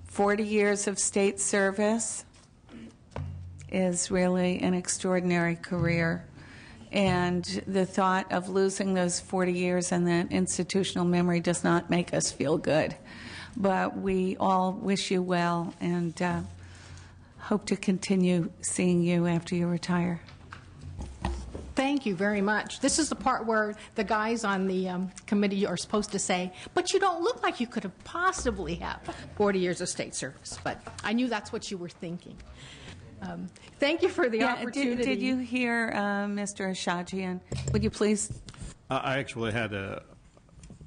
40 years of state service is really an extraordinary career. And the thought of losing those 40 years and that institutional memory does not make us feel good. But we all wish you well and hope to continue seeing you after you retire. Thank you very much. This is the part where the guys on the committee are supposed to say, but you don't look like you could have possibly have 40 years of state service. But I knew that's what you were thinking. Thank you for the opportunity. Did you hear Mr. Ashajian? Would you please? I actually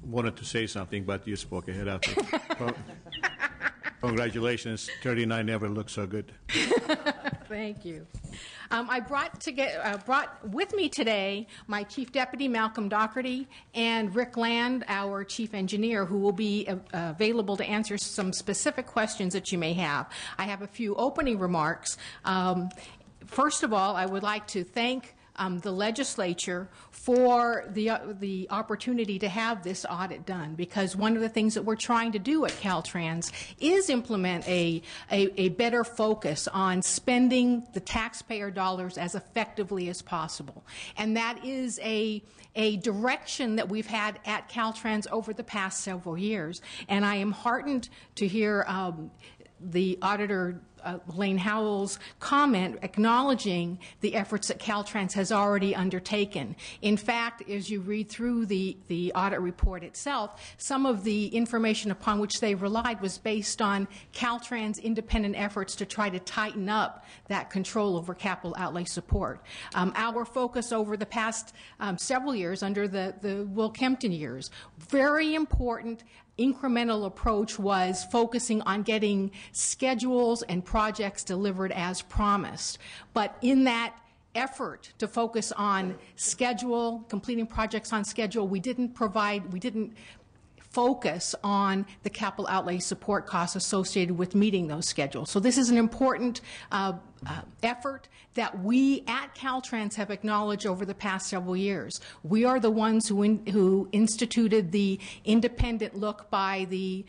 wanted to say something, but you spoke ahead after. Congratulations. 39 never looked so good. Thank you. I brought with me today my Chief Deputy, Malcolm Doherty, and Rick Land, our Chief Engineer, who will be available to answer some specific questions that you may have. I have a few opening remarks. First of all, I would like to thank the legislature for the opportunity to have this audit done, because one of the things that we're trying to do at Caltrans is implement a better focus on spending the taxpayer dollars as effectively as possible. And that is a direction that we've had at Caltrans over the past several years. And I am heartened to hear the auditor Elaine Howell's comment acknowledging the efforts that Caltrans has already undertaken. In fact, as you read through the audit report itself, some of the information upon which they relied was based on Caltrans' independent efforts to try to tighten up that control over capital outlay support. Our focus over the past several years under the Will Kempton years, very important incremental approach was focusing on getting schedules and projects delivered as promised. But in that effort to focus on schedule, completing projects on schedule, we didn't focus on the capital outlay support costs associated with meeting those schedules. So this is an important effort that we at Caltrans have acknowledged over the past several years. We are the ones who instituted the independent look by the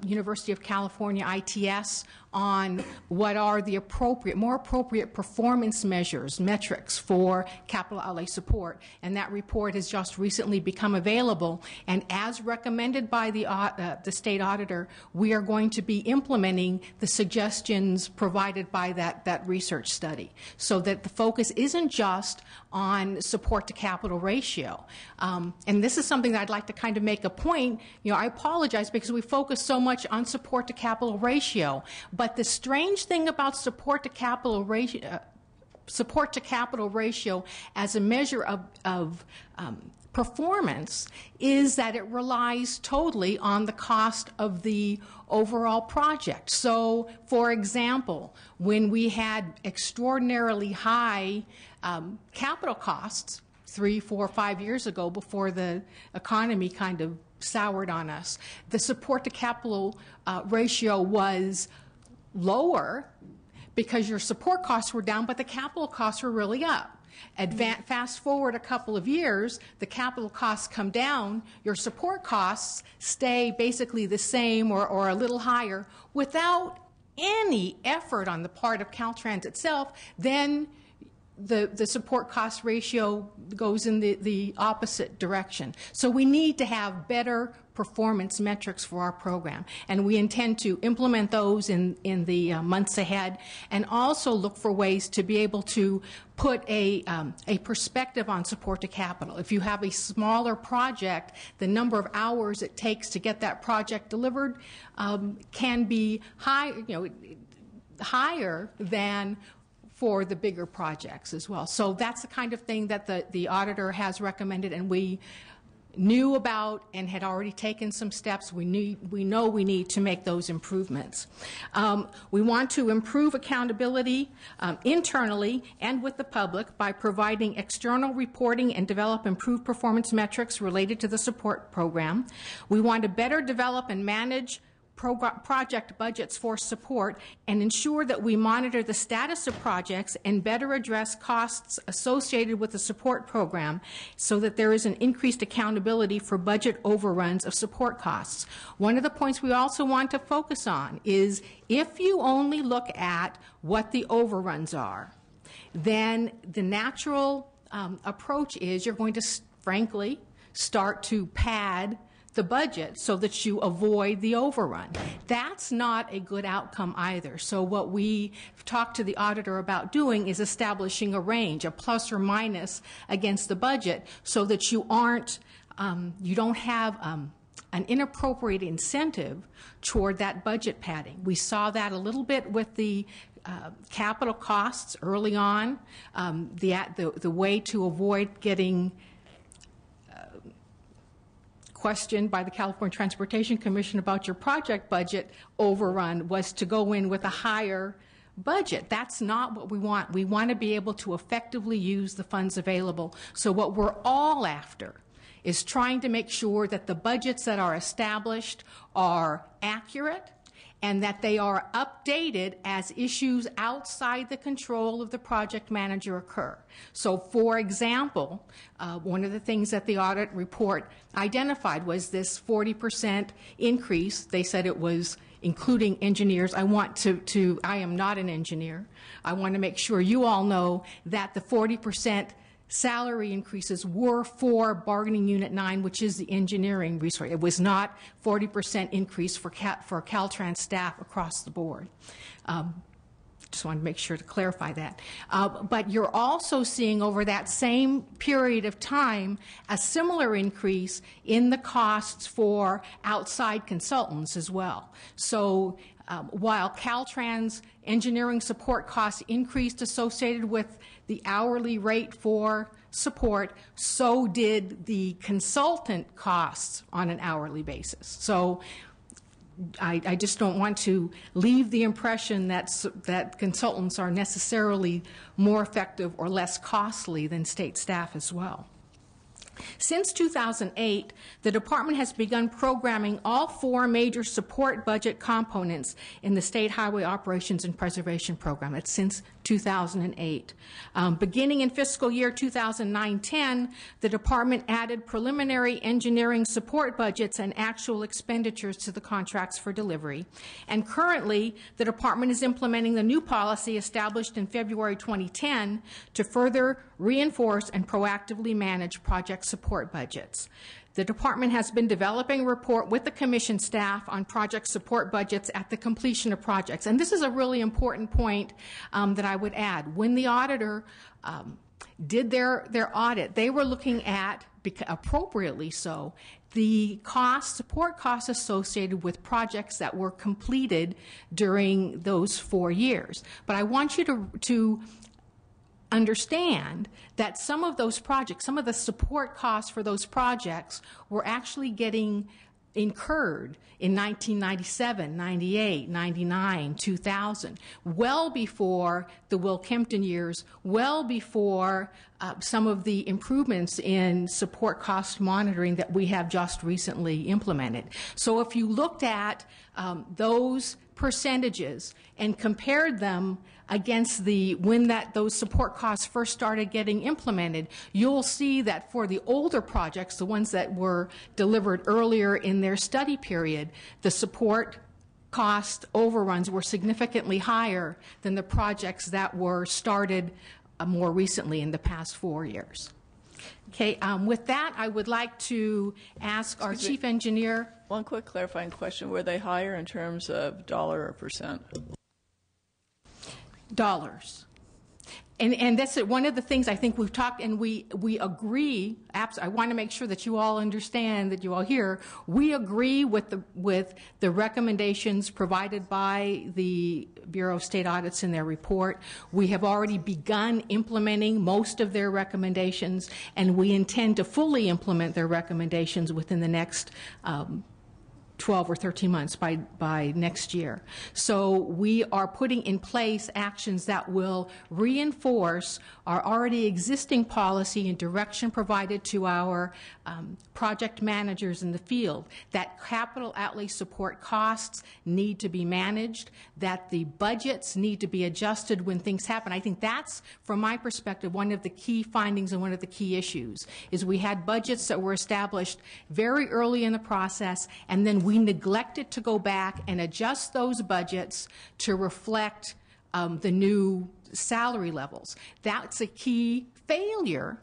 University of California ITS on what are the more appropriate performance metrics for capital outlay support. And that report has just recently become available. And as recommended by the state auditor, we are going to be implementing the suggestions provided by that research study, so that the focus isn't just on support to capital ratio. And this is something that I'd like to kind of make a point. I apologize because we focus so much on support to capital ratio, but the strange thing about support to capital ratio as a measure of performance is that it relies totally on the cost of the overall project. So, for example, when we had extraordinarily high capital costs 3, 4, 5 years ago before the economy kind of soured on us, the support to capital ratio was lower because your support costs were down, but the capital costs were really up. Fast forward a couple of years, the capital costs come down, your support costs stay basically the same or a little higher without any effort on the part of Caltrans itself. Then the support cost ratio goes in the opposite direction. So we need to have better performance metrics for our program, and we intend to implement those in the months ahead, and also look for ways to be able to put a perspective on support to capital. If you have a smaller project, the number of hours it takes to get that project delivered can be higher than for the bigger projects as well. So that's the kind of thing that the auditor has recommended, and we knew about and had already taken some steps. We know we need to make those improvements. We want to improve accountability internally and with the public by providing external reporting and develop improved performance metrics related to the support program. We want to better develop and manage project budgets for support and ensure that we monitor the status of projects and better address costs associated with the support program so that there is an increased accountability for budget overruns of support costs. One of the points we also want to focus on is if you only look at what the overruns are, then the natural approach is you're going to, frankly, start to pad the budget so that you avoid the overrun. That's not a good outcome either. So what we talked to the auditor about doing is establishing a range, a plus or minus against the budget, so that you don't have an inappropriate incentive toward that budget padding. We saw that a little bit with the capital costs early on. The way to avoid getting questioned by the California Transportation Commission about your project budget overrun was to go in with a higher budget. That's not what we want. We want to be able to effectively use the funds available. So what we're all after is trying to make sure that the budgets that are established are accurate and that they are updated as issues outside the control of the project manager occur. So, for example, one of the things that the audit report identified was this 40% increase. They said it was including engineers. I am not an engineer. I want to make sure you all know that the 40% salary increases were for bargaining unit 9, which is the engineering resource. It was not 40% increase for Caltrans staff across the board. just wanted to make sure to clarify that. But you're also seeing over that same period of time a similar increase in the costs for outside consultants as well. So while Caltrans engineering support costs increased associated with the hourly rate for support, so did the consultant costs on an hourly basis. So I just don't want to leave the impression that consultants are necessarily more effective or less costly than state staff as well. Since 2008, the department has begun programming all 4 major support budget components in the State Highway Operations and Preservation Program. That's since 2008. Beginning in fiscal year 2009-10, the department added preliminary engineering support budgets and actual expenditures to the contracts for delivery. And currently, the department is implementing the new policy established in February 2010 to further reinforce and proactively manage project support budgets. The department has been developing a report with the commission staff on project support budgets at the completion of projects. And this is a really important point that I would add. When the auditor did their audit, they were looking at, appropriately so, the support costs associated with projects that were completed during those 4 years. But I want you to understand that some of those projects, some of the support costs for those projects were actually getting incurred in 1997, 98, 99, 2000, well before the Will Kempton years, well before some of the improvements in support cost monitoring that we have just recently implemented. So if you looked at those percentages and compared them against when those support costs first started getting implemented, you'll see that for the older projects, the ones that were delivered earlier in their study period, the support cost overruns were significantly higher than the projects that were started more recently in the past 4 years. Okay, with that, I would like to ask our chief engineer. One quick clarifying question. Were they higher in terms of dollar or percent? Dollars. And that's one of the things I think we've talked, and we agree. I want to make sure that you all understand, that you all hear. We agree with the recommendations provided by the Bureau of State Audits in their report. We have already begun implementing most of their recommendations, and we intend to fully implement their recommendations within the next 12 or 13 months by next year. So we are putting in place actions that will reinforce our already existing policy and direction provided to our project managers in the field, that capital outlay support costs need to be managed, that the budgets need to be adjusted when things happen. I think that's, from my perspective, one of the key findings and one of the key issues, is we had budgets that were established very early in the process, and then we neglected to go back and adjust those budgets to reflect the new salary levels. That's a key failure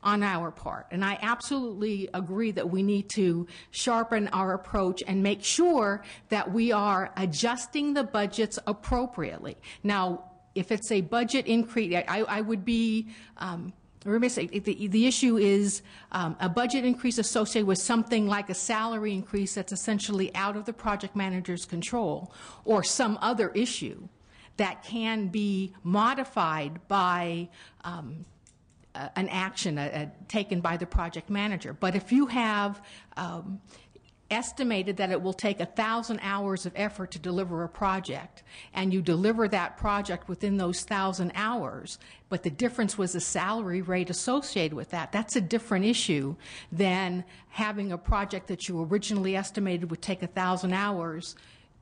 on our part, and I absolutely agree that we need to sharpen our approach and make sure that we are adjusting the budgets appropriately. Now, if it's a budget increase, I would be the issue is a budget increase associated with something like a salary increase that's essentially out of the project manager's control, or some other issue that can be modified by an action taken by the project manager. But if you have estimated that it will take 1,000 hours of effort to deliver a project, and you deliver that project within those 1,000 hours, but the difference was the salary rate associated with that, that's a different issue than having a project that you originally estimated would take 1,000 hours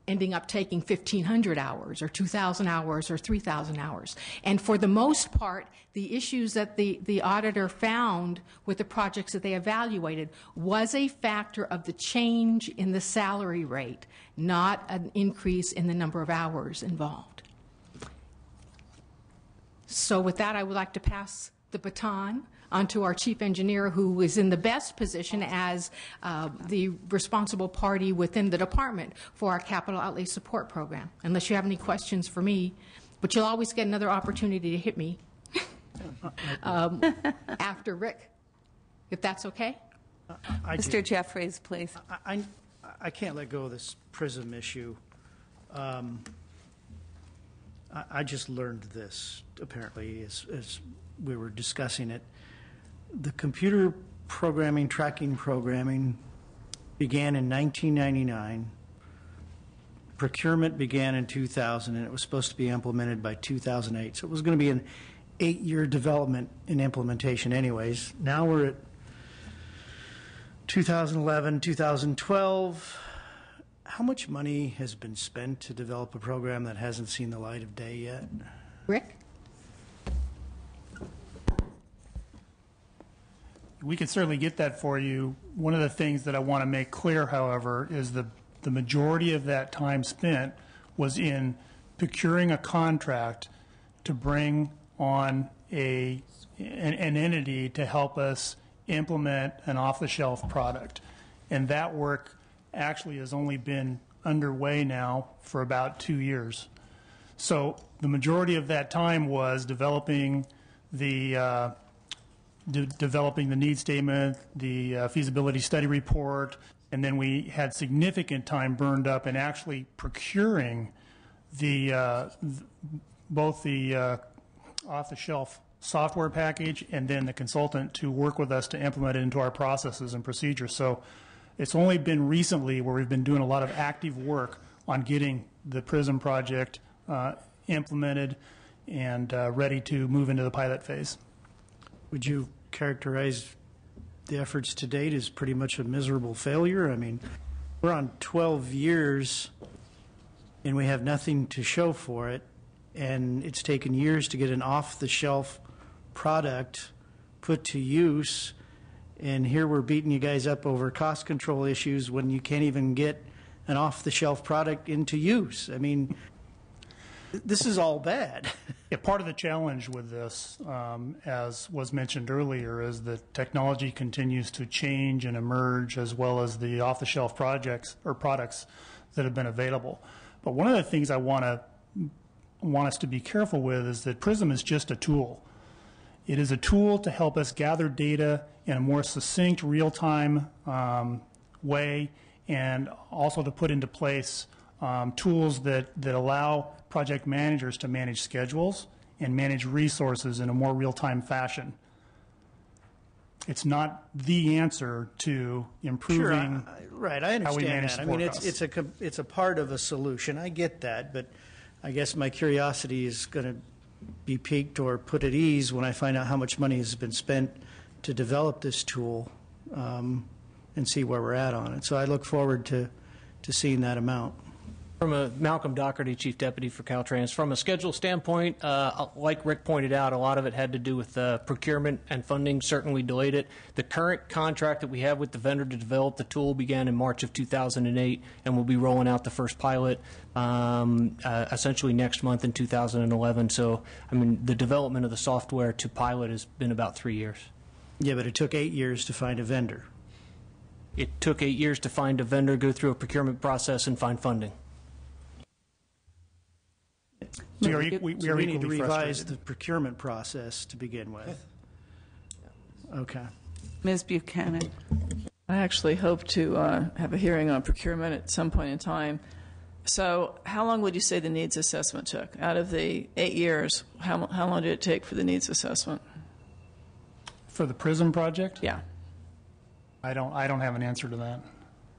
ending up taking 1,500 hours or 2,000 hours or 3,000 hours. And for the most part, the issues that the auditor found with the projects that they evaluated was a factor of the change in the salary rate, not an increase in the number of hours involved. So with that, I would like to pass the baton onto our chief engineer, who is in the best position as the responsible party within the department for our capital outlay support program. Unless you have any questions for me, but you'll always get another opportunity to hit me after Rick, if that's okay. Mr. Jeffries, please. I can't let go of this PRISM issue. I just learned this, apparently, as we were discussing it. The computer programming, tracking programming began in 1999. Procurement began in 2000, and it was supposed to be implemented by 2008. So it was going to be an 8-year development and implementation anyways. Now we're at 2011, 2012. How much money has been spent to develop a program that hasn't seen the light of day yet? Rick? We can certainly get that for you. One of the things that I want to make clear, however, is the majority of that time spent was in procuring a contract to bring on an entity to help us implement an off-the-shelf product. And that work actually has only been underway now for about 2 years. So the majority of that time was developing the need statement, the feasibility study report, and then we had significant time burned up in actually procuring both the off-the-shelf software package and then the consultant to work with us to implement it into our processes and procedures. So it's only been recently where we've been doing a lot of active work on getting the PRISM project implemented and ready to move into the pilot phase. Would you characterize the efforts to date as pretty much a miserable failure? I mean, we're on 12 years and we have nothing to show for it, and it's taken years to get an off-the-shelf product put to use, and here we're beating you guys up over cost control issues when you can't even get an off-the-shelf product into use. I mean, this is all bad. Yeah, part of the challenge with this, as was mentioned earlier, is that technology continues to change and emerge, as well as the off-the-shelf projects or products that have been available. But one of the things I want us to be careful with is that PRISM is just a tool. It is a tool to help us gather data in a more succinct, real-time way, and also to put into place tools that allow project managers to manage schedules and manage resources in a more real-time fashion. It's not the answer to improving right, I how we understand manage that. I support mean, costs. it's a part of a solution. I get that, but I guess my curiosity is going to be piqued or put at ease when I find out how much money has been spent to develop this tool and see where we're at on it. So I look forward to seeing that amount. Malcolm Doherty, Chief Deputy for Caltrans. From a schedule standpoint, like Rick pointed out, a lot of it had to do with procurement and funding certainly delayed it. The current contract that we have with the vendor to develop the tool began in March of 2008, and we'll be rolling out the first pilot essentially next month in 2011. So, I mean, the development of the software to pilot has been about 3 years. Yeah, but it took 8 years to find a vendor. It took 8 years to find a vendor, go through a procurement process, and find funding. So We need to revise the procurement process to begin with. Okay. Ms. Buchanan. I actually hope to have a hearing on procurement at some point in time. So how long would you say the needs assessment took? Out of the 8 years, how long did it take for the needs assessment? For the PRISM project? Yeah. I don't have an answer to that.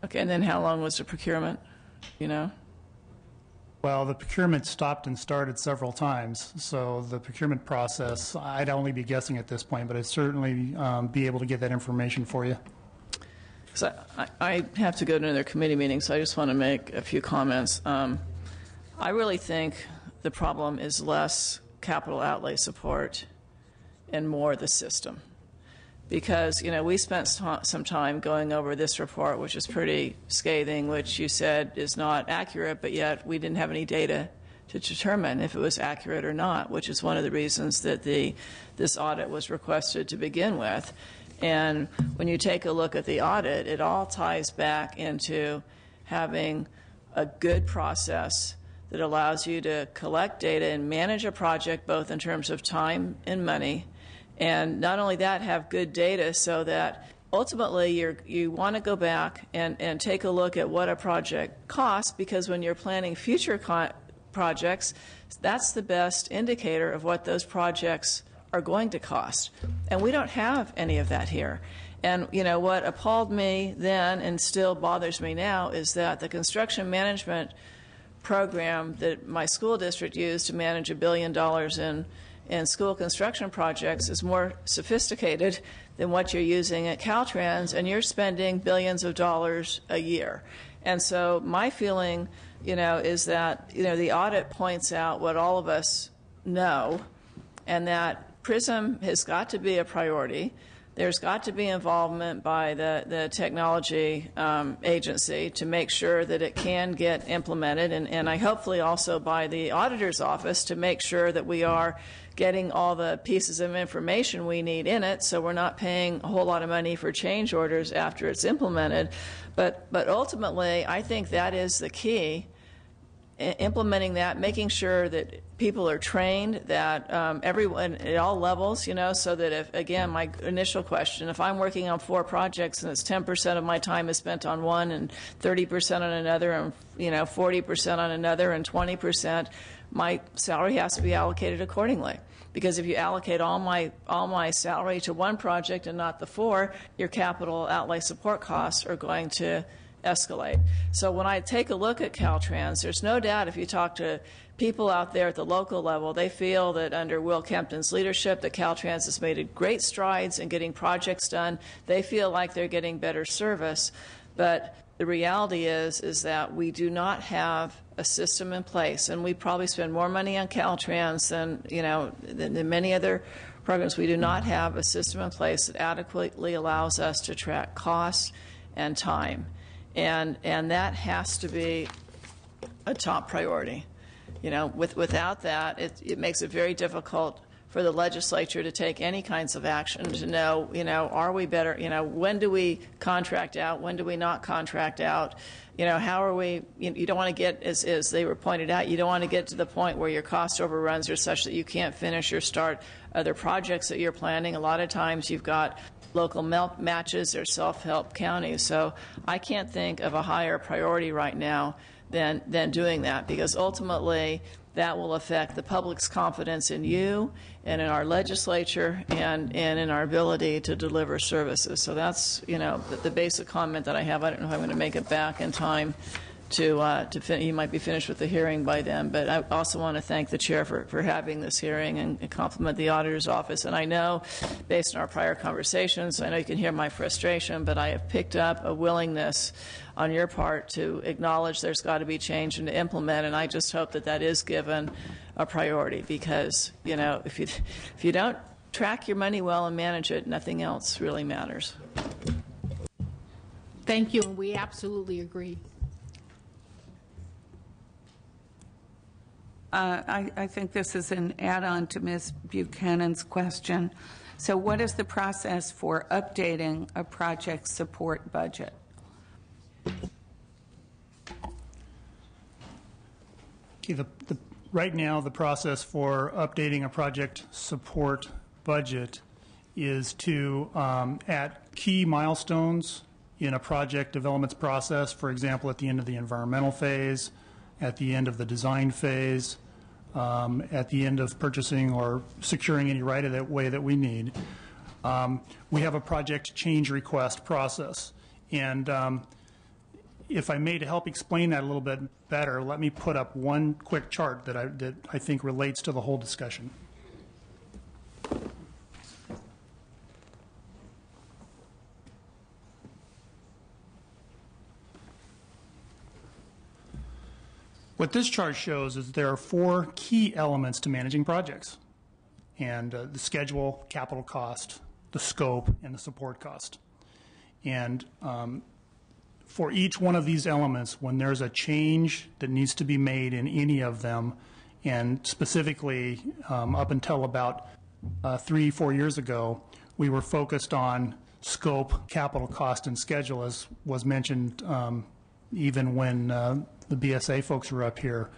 Okay, and then how long was the procurement? You know? Well, the procurement stopped and started several times, so the procurement process, I'd only be guessing at this point, but I'd certainly be able to get that information for you. So I have to go to another committee meeting, so I just want to make a few comments. I really think the problem is less capital outlay support and more the system. Because, you know, we spent some time going over this report, which is pretty scathing, which you said is not accurate, but yet we didn't have any data to determine if it was accurate or not, which is one of the reasons that this audit was requested to begin with. And when you take a look at the audit, it all ties back into having a good process that allows you to collect data and manage a project both in terms of time and money. And not only that, have good data so that ultimately you want to go back and take a look at what a project costs, because when you're planning future projects, that's the best indicator of what those projects are going to cost. And we don't have any of that here. And what appalled me then and still bothers me now is that the construction management program that my school district used to manage $1 billion in school construction projects is more sophisticated than what you're using at Caltrans, and you're spending billions of dollars a year. And so my feeling, is that, the audit points out what all of us know, and that PRISM has got to be a priority. There's got to be involvement by the technology agency to make sure that it can get implemented, and I hopefully also by the auditor's office to make sure that we are getting all the pieces of information we need in it, so we're not paying a whole lot of money for change orders after it's implemented. But ultimately, I think that is the key. Implementing that, making sure that people are trained, that everyone at all levels, so that if, again, my initial question, if I'm working on 4 projects and it's 10% of my time is spent on one and 30% on another and 40% on another and 20%, my salary has to be allocated accordingly. Because if you allocate all my salary to one project and not the 4, your capital outlay support costs are going to escalate. So when I take a look at Caltrans, there's no doubt if you talk to people out there at the local level, they feel that under Will Kempton's leadership that Caltrans has made great strides in getting projects done. They feel like they're getting better service. But the reality is that we do not have a system in place, and we probably spend more money on Caltrans than many other programs. We do not have a system in place that adequately allows us to track costs and time. And that has to be a top priority. Without that, it makes it very difficult for the legislature to take any kinds of action to know, are we better, when do we contract out, when do we not contract out, how are we, you don't want to get, as they were pointed out, you don't want to get to the point where your cost overruns are such that you can't finish or start other projects that you're planning. A lot of times you've got local matches or self-help counties. So I can't think of a higher priority right now than doing that, because ultimately that will affect the public's confidence in you and in our legislature and in our ability to deliver services. So that's, the basic comment that I have. I don't know if I'm going to make it back in time to you might be finished with the hearing by then. But I also want to thank the chair for having this hearing and compliment the auditor's office. And I know, based on our prior conversations, I know you can hear my frustration, but I have picked up a willingness on your part to acknowledge there's got to be change and to implement. And I just hope that is given a priority, because if you don't track your money well and manage it, nothing else really matters. Thank you, and we absolutely agree. I think this is an add-on to Ms. Buchanan's question. So what is the process for updating a project support budget? Okay, right now, the process for updating a project support budget is to, at key milestones in a project development process, for example, at the end of the environmental phase, at the end of the design phase, at the end of purchasing or securing any right-of-way that we need. We have a project change request process. And if I may, to help explain that a little bit better, let me put up one quick chart that I think relates to the whole discussion. What this chart shows is there are 4 key elements to managing projects, and the schedule, capital cost, the scope, and the support cost. And for each one of these elements, when there's a change that needs to be made in any of them, and specifically up until about 3-4 years ago, we were focused on scope, capital cost, and schedule, as was mentioned even when the BSA folks were up here.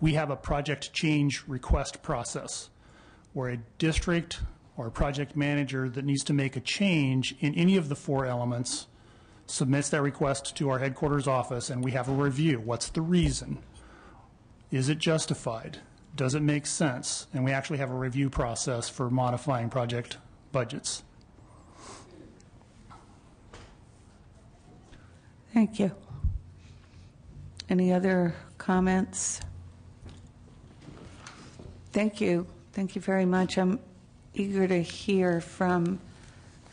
we have a project change request process where a district or a project manager that needs to make a change in any of the 4 elements submits that request to our headquarters office, and we have a review. What's the reason? Is it justified? Does it make sense? And we actually have a review process for modifying project budgets. Thank you. Any other comments? Thank you. Thank you very much. I'm eager to hear from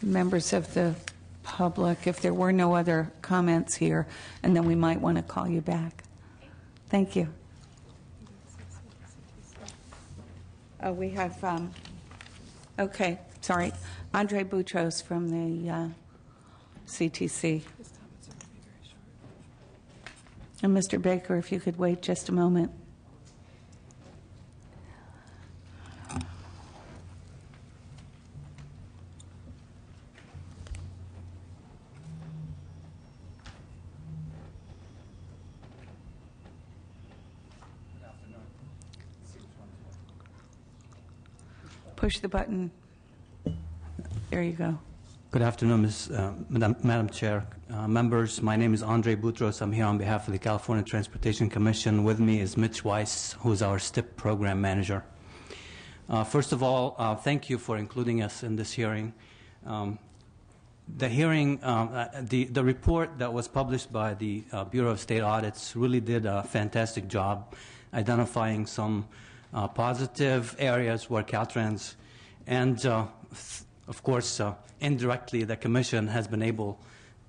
members of the public if there were no other comments here, and then we might want to call you back. Thank you. Oh, we have, okay, sorry, Andre Boutros from the CTC. And Mr. Baker, if you could wait just a moment. Push the button. There you go. Good afternoon, Madam Chair, members. My name is Andre Boutros. I'm here on behalf of the California Transportation Commission. With me is Mitch Weiss, who is our STIP program manager. First of all, thank you for including us in this hearing. The hearing, the report that was published by the Bureau of State Audits really did a fantastic job identifying some positive areas where Caltrans and, of course, indirectly the Commission has been able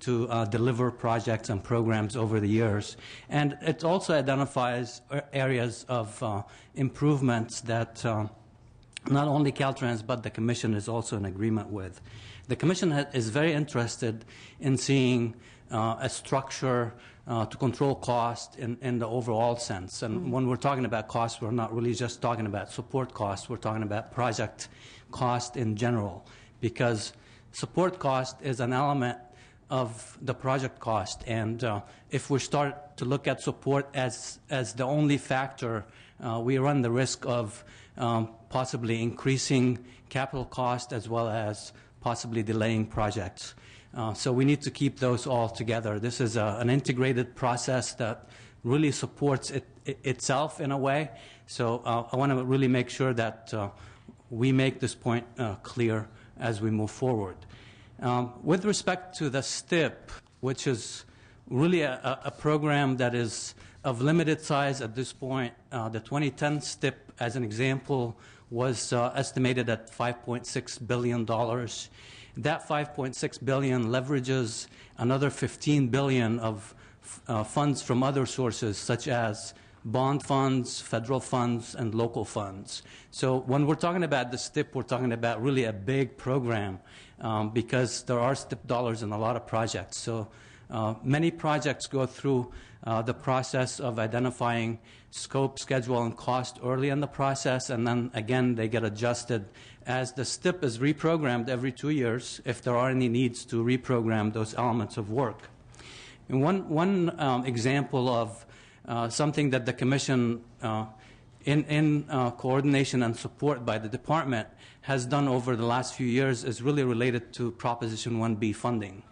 to deliver projects and programs over the years. And it also identifies areas of improvements that not only Caltrans but the Commission is also in agreement with. The Commission is very interested in seeing a structure to control cost in the overall sense. And when we're talking about cost, we're not really just talking about support costs. We're talking about project cost in general, because support cost is an element of the project cost. And if we start to look at support as the only factor, we run the risk of possibly increasing capital cost as well as possibly delaying projects. So we need to keep those all together. This is an integrated process that really supports itself in a way. So I want to really make sure that we make this point clear as we move forward. With respect to the STIP, which is really a program that is of limited size at this point, the 2010 STIP, as an example, was estimated at $5.6 billion. That $5.6 billion leverages another $15 billion of funds from other sources, such as bond funds, federal funds, and local funds. So when we're talking about the STIP, we're talking about really a big program because there are STIP dollars in a lot of projects. So many projects go through the process of identifying scope, schedule, and cost early in the process, and then again they get adjusted as the STIP is reprogrammed every 2 years if there are any needs to reprogram those elements of work. And one example of something that the Commission, in coordination and support by the Department, has done over the last few years is really related to Proposition 1B funding.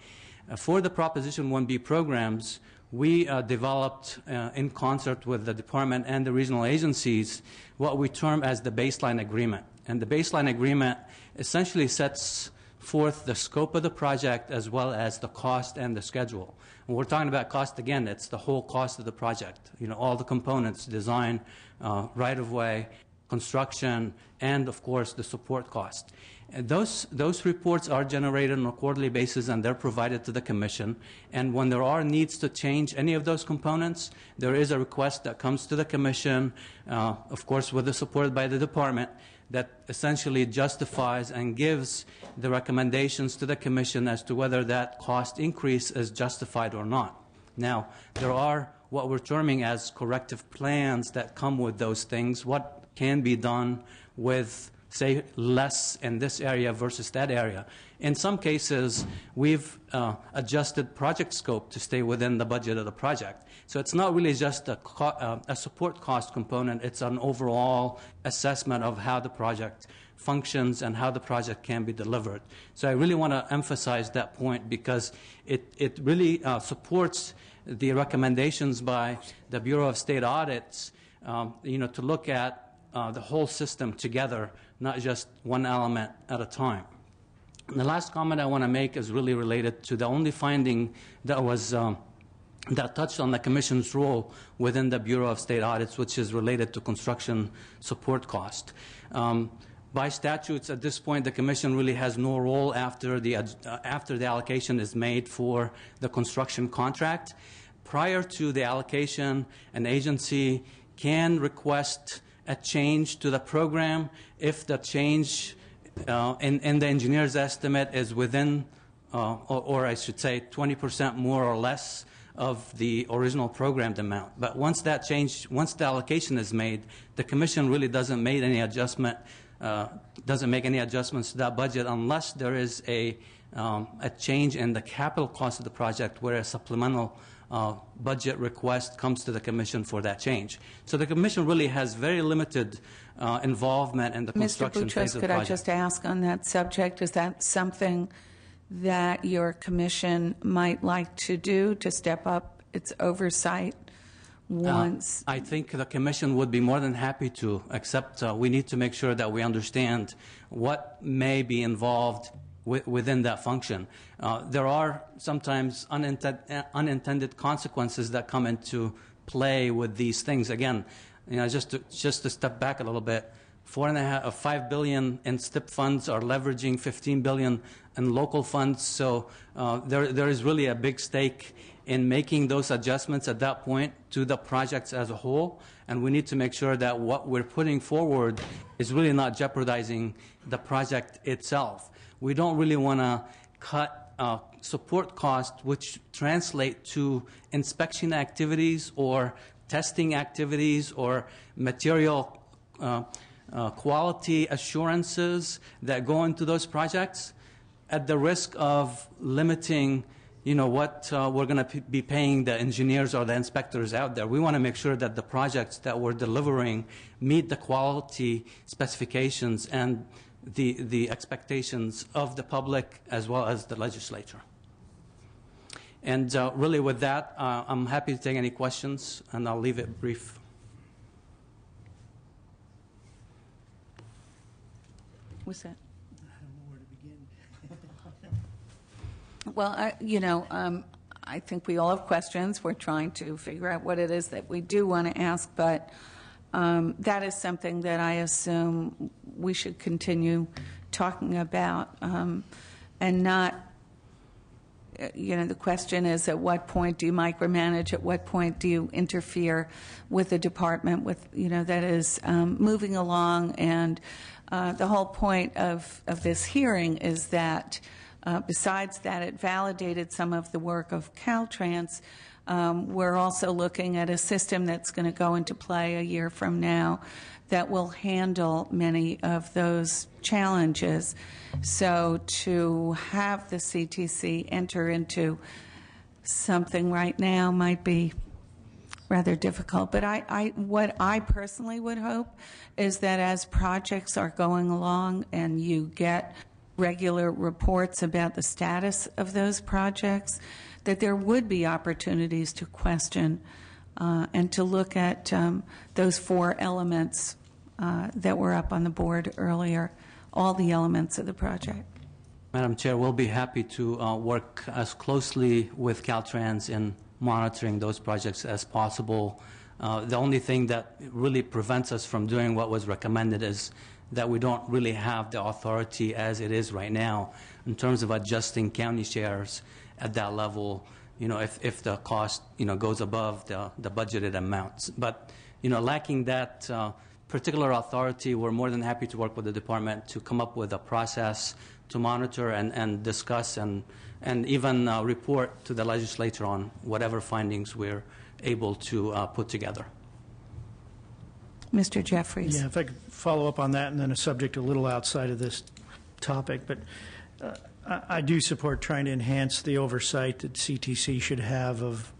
For the Proposition 1B programs, we developed, in concert with the Department and the regional agencies, what we term as the baseline agreement. And the baseline agreement essentially sets forth the scope of the project as well as the cost and the schedule. When we're talking about cost, again, it's the whole cost of the project. You know, all the components, design, right-of-way, construction, and, of course, the support cost. And those reports are generated on a quarterly basis, and they're provided to the Commission. And when there are needs to change any of those components, there is a request that comes to the Commission, of course, with the support by the Department, that essentially justifies and gives the recommendations to the Commission as to whether that cost increase is justified or not. Now, there are what we're terming as corrective plans that come with those things. What can be done with say, less in this area versus that area. In some cases, we've adjusted project scope to stay within the budget of the project. So it's not really just a support cost component, it's an overall assessment of how the project functions and how the project can be delivered. So I really want to emphasize that point because it really supports the recommendations by the Bureau of State Audits, to look at the whole system together, not just one element at a time. And the last comment I want to make is really related to the only finding that was that touched on the Commission's role within the Bureau of State Audits, which is related to construction support cost. By statutes, at this point, the Commission really has no role after the allocation is made for the construction contract. Prior to the allocation, an agency can request a change to the program if the change in the engineer's estimate is within, or I should say, 20% more or less of the original programmed amount. But once the allocation is made, the Commission really doesn't make any adjustments to that budget unless there is a change in the capital cost of the project where a supplemental budget request comes to the Commission for that change. So the Commission really has very limited involvement in the construction phase of the project. Mr. Boutros, could I just ask on that subject, is that something that your Commission might like to do to step up its oversight once? I think the Commission would be more than happy to, except we need to make sure that we understand what may be involved within that function. There are sometimes unintended consequences that come into play with these things. Again, just to step back a little bit, $5 billion in STIP funds are leveraging $15 billion in local funds. So there is really a big stake in making those adjustments at that point to the projects as a whole. And we need to make sure that what we're putting forward is really not jeopardizing the project itself. We don't really want to cut support costs which translate to inspection activities or testing activities or material quality assurances that go into those projects at the risk of limiting what we're going to be paying the engineers or the inspectors out there. We want to make sure that the projects that we're delivering meet the quality specifications and the expectations of the public as well as the legislature. And really with that, I'm happy to take any questions, and I'll leave it brief. What's that? I don't know where to begin. Well, I think we all have questions. We're trying to figure out what it is that we do want to ask, but that is something that I assume we should continue talking about, and not, the question is, at what point do you micromanage? At what point do you interfere with the department that is moving along? And the whole point of this hearing is that besides that it validated some of the work of Caltrans, we're also looking at a system that's going to go into play a year from now that will handle many of those challenges. So to have the CTC enter into something right now might be rather difficult. But what I personally would hope is that as projects are going along and you get regular reports about the status of those projects, that there would be opportunities to question and to look at those 4 elements that were up on the board earlier, all the elements of the project. Madam Chair, we'll be happy to work as closely with Caltrans in monitoring those projects as possible. The only thing that really prevents us from doing what was recommended is that we don't really have the authority as it is right now in terms of adjusting county shares at that level, if the cost, goes above the budgeted amounts. But, lacking that particular authority, we're more than happy to work with the department to come up with a process to monitor and discuss and even report to the legislature on whatever findings we're able to put together. Mr. Jeffries. Yeah, if I could follow up on that, and then a subject a little outside of this topic, but I do support trying to enhance the oversight that CTC should have of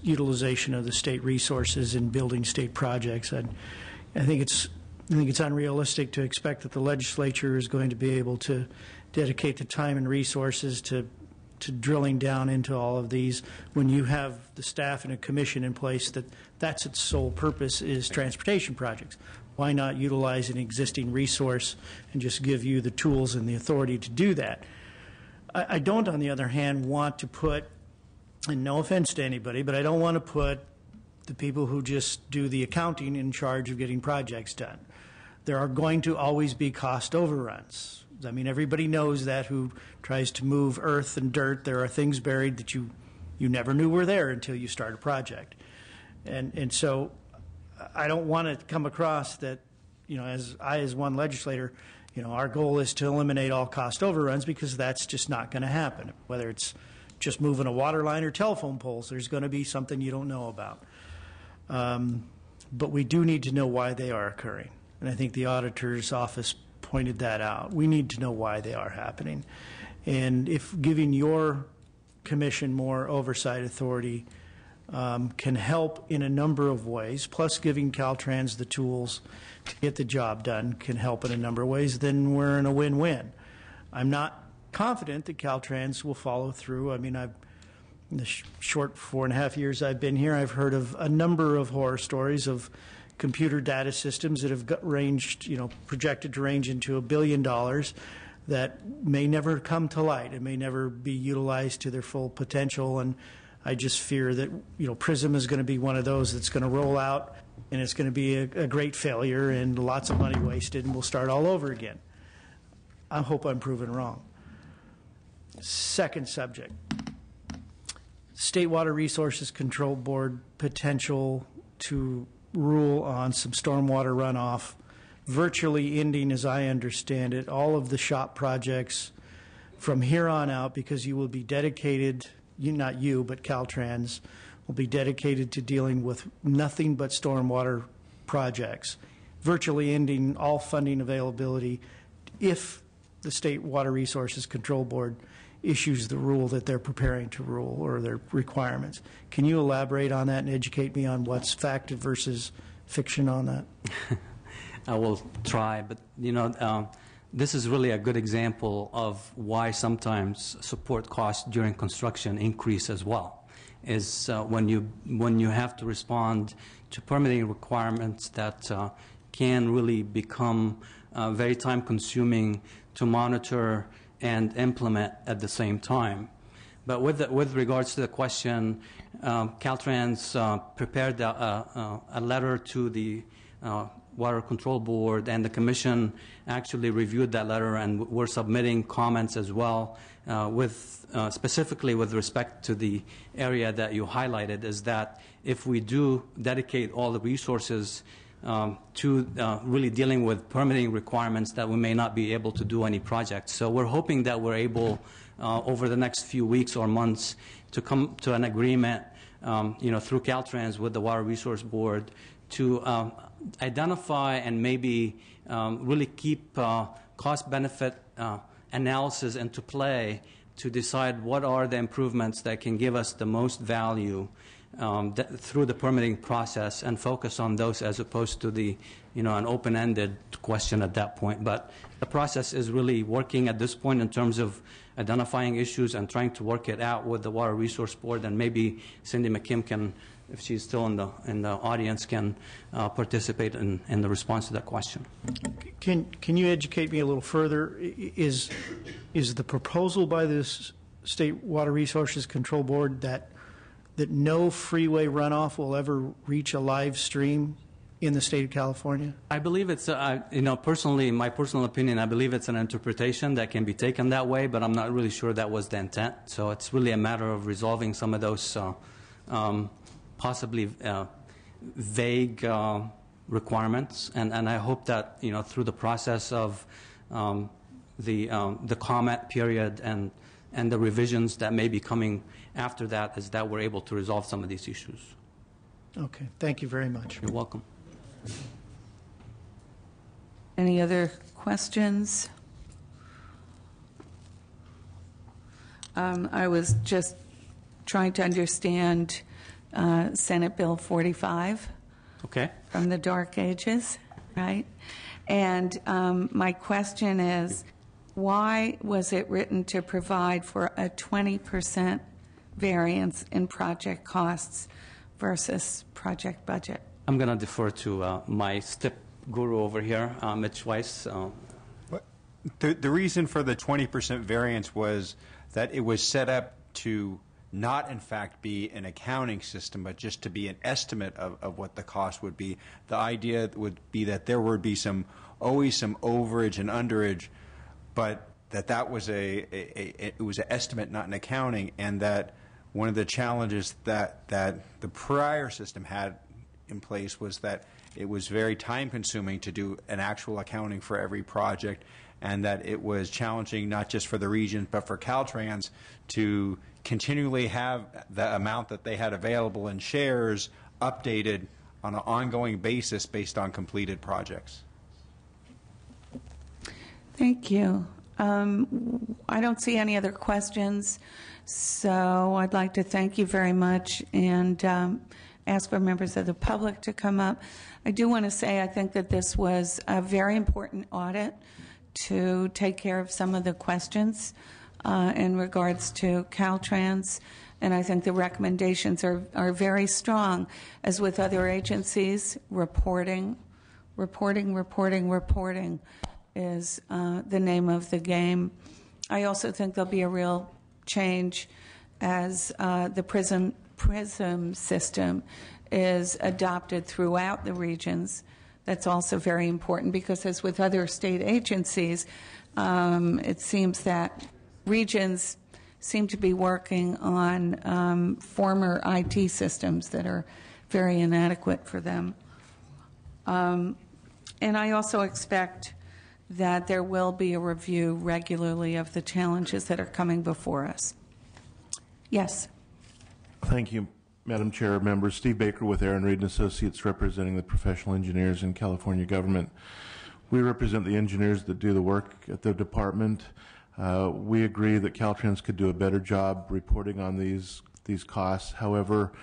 utilization of the state resources in building state projects. I think it's unrealistic to expect that the legislature is going to be able to dedicate the time and resources to drilling down into all of these when you have the staff and a commission in place that's its sole purpose is transportation projects. Why not utilize an existing resource and just give you the tools and the authority to do that? I don't, on the other hand, want to put, and no offense to anybody, but I don't want to put the people who just do the accounting in charge of getting projects done. There are going to always be cost overruns. I mean, everybody knows that who tries to move earth and dirt. There are things buried that you never knew were there until you start a project. And so I don't want to come across that, as one legislator, our goal is to eliminate all cost overruns, because that's just not going to happen. Whether it's just moving a water line or telephone poles, there's going to be something you don't know about. But we do need to know why they are occurring. And I think the auditor's office pointed that out. We need to know why they are happening. And if giving your commission more oversight authority can help in a number of ways, plus giving Caltrans the tools to get the job done can help in a number of ways, then we're in a win-win. I'm not confident that Caltrans will follow through. I mean, in the short 4.5 years I've been here, I've heard of a number of horror stories of computer data systems that have projected to range into $1 billion that may never come to light and may never be utilized to their full potential. And I just fear that PRISM is going to be one of those that's going to roll out, and it's going to be a great failure and lots of money wasted, and we'll start all over again. I hope I'm proven wrong. Second subject, State Water Resources Control Board potential to rule on some stormwater runoff, virtually ending, as I understand it, all of the SHOP projects from here on out, because you will be dedicated, not you, but Caltrans, will be dedicated to dealing with nothing but stormwater projects, virtually ending all funding availability if the State Water Resources Control Board issues the rule that they're preparing to rule, or their requirements. Can you elaborate on that and educate me on what's fact versus fiction on that? I will try, but this is really a good example of why sometimes support costs during construction increase as well. Is when you have to respond to permitting requirements that can really become very time-consuming to monitor and implement at the same time. But with regards to the question, Caltrans prepared a letter to the Water Control Board, and the Commission actually reviewed that letter, and we're submitting comments as well specifically with respect to the area that you highlighted, is that if we do dedicate all the resources to really dealing with permitting requirements, that we may not be able to do any projects. So we're hoping that we're able, over the next few weeks or months, to come to an agreement, through Caltrans with the Water Resource Board to identify and maybe really keep cost-benefit analysis into play to decide what are the improvements that can give us the most value through the permitting process, and focus on those as opposed to the, an open-ended question at that point. But the process is really working at this point in terms of identifying issues and trying to work it out with the Water Resource Board, and maybe Cindy McKim can, if she's still in the audience, can participate in the response to that question. Can you educate me a little further? Is the proposal by this State Water Resources Control Board that no freeway runoff will ever reach a live stream in the state of California? I believe it's, personally, in my personal opinion, I believe it's an interpretation that can be taken that way, but I'm not really sure that was the intent. So it's really a matter of resolving some of those possibly vague requirements, and I hope that through the process of the comment period and the revisions that may be coming after that, is that we're able to resolve some of these issues. Okay, thank you very much. You're welcome. Any other questions? I was just trying to understand Senate Bill 45 Okay. from the dark ages, right? And my question is, why was it written to provide for a 20% variance in project costs versus project budget? I'm going to defer to my STIP guru over here, Mitch Weiss. The reason for the 20% variance was that it was set up to not, in fact, be an accounting system, but just to be an estimate of what the cost would be. The idea would be that there would be always some overage and underage, but that was it was an estimate, not an accounting, and that one of the challenges that the prior system had in place was that it was very time-consuming to do an actual accounting for every project, and that it was challenging not just for the region but for Caltrans to continually have the amount that they had available in shares updated on an ongoing basis based on completed projects. Thank you. I don't see any other questions, so I'd like to thank you very much and ask for members of the public to come up. I do want to say I think that this was a very important audit to take care of some of the questions in regards to Caltrans, and I think the recommendations are very strong. As with other agencies, reporting is the name of the game. I also think there'll be a real change as the PRISM system is adopted throughout the regions. That's also very important because, as with other state agencies, it seems that regions seem to be working on former IT systems that are very inadequate for them. And I also expect that there will be a review regularly of the challenges that are coming before us. Yes. Thank you, Madam Chair, members. Steve Baker with Aaron Reed & Associates, representing the professional engineers in California government. We represent the engineers that do the work at the department. We agree that Caltrans could do a better job reporting on these costs. However,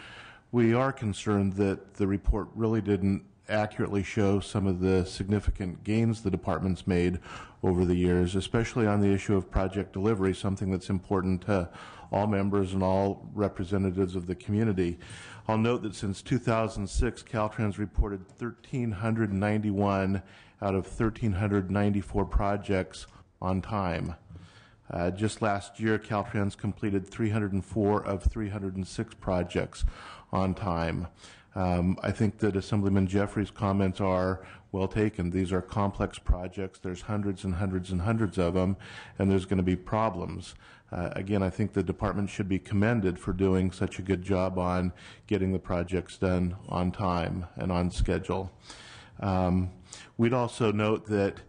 we are concerned that the report really didn't accurately show some of the significant gains the department's made over the years, especially on the issue of project delivery, something that's important to all members and all representatives of the community. I'll note that since 2006, Caltrans reported 1,391 out of 1,394 projects on time. Just last year, Caltrans completed 304 of 306 projects on time. I think that Assemblyman Jeffrey's comments are well taken. These are complex projects. There's hundreds and hundreds and hundreds of them, and there's going to be problems. Again, I think the department should be commended for doing such a good job on getting the projects done on time and on schedule. We'd also note that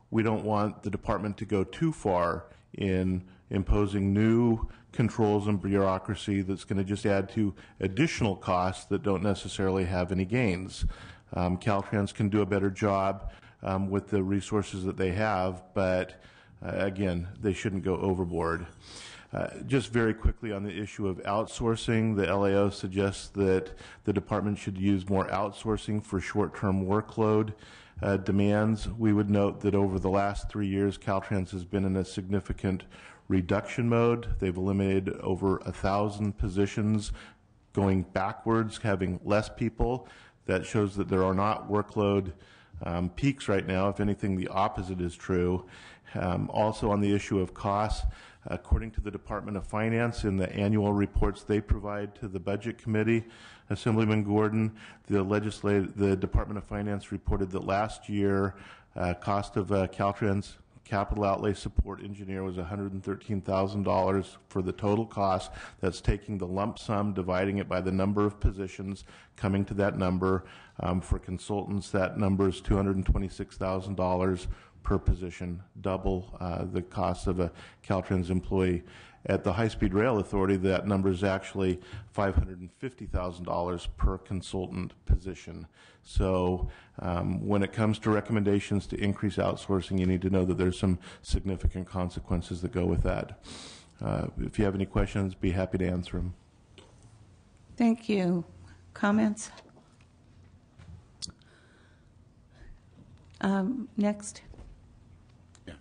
we don't want the department to go too far in imposing new controls and bureaucracy that's going to just add to additional costs that don't necessarily have any gains. Caltrans can do a better job with the resources that they have, but again, they shouldn't go overboard. Just very quickly on the issue of outsourcing, the LAO suggests that the department should use more outsourcing for short-term workload demands. We would note that over the last 3 years, Caltrans has been in a significant reduction mode. They've eliminated over 1,000 positions, going backwards, having less people. That shows that there are not workload peaks right now. If anything, the opposite is true. Also on the issue of costs, according to the Department of Finance in the annual reports they provide to the Budget Committee, Assemblyman Gordon, the Department of Finance reported that last year cost of Caltrans capital outlay support engineer was $113,000 for the total cost. That's taking the lump sum, dividing it by the number of positions, coming to that number. For consultants, that number is $226,000 per position, double the cost of a Caltrans employee. At the High Speed Rail Authority, that number is actually $550,000 per consultant position. So when it comes to recommendations to increase outsourcing, you need to know that there's some significant consequences that go with that. If you have any questions, be happy to answer them. Thank you. Comments? Next. Yeah.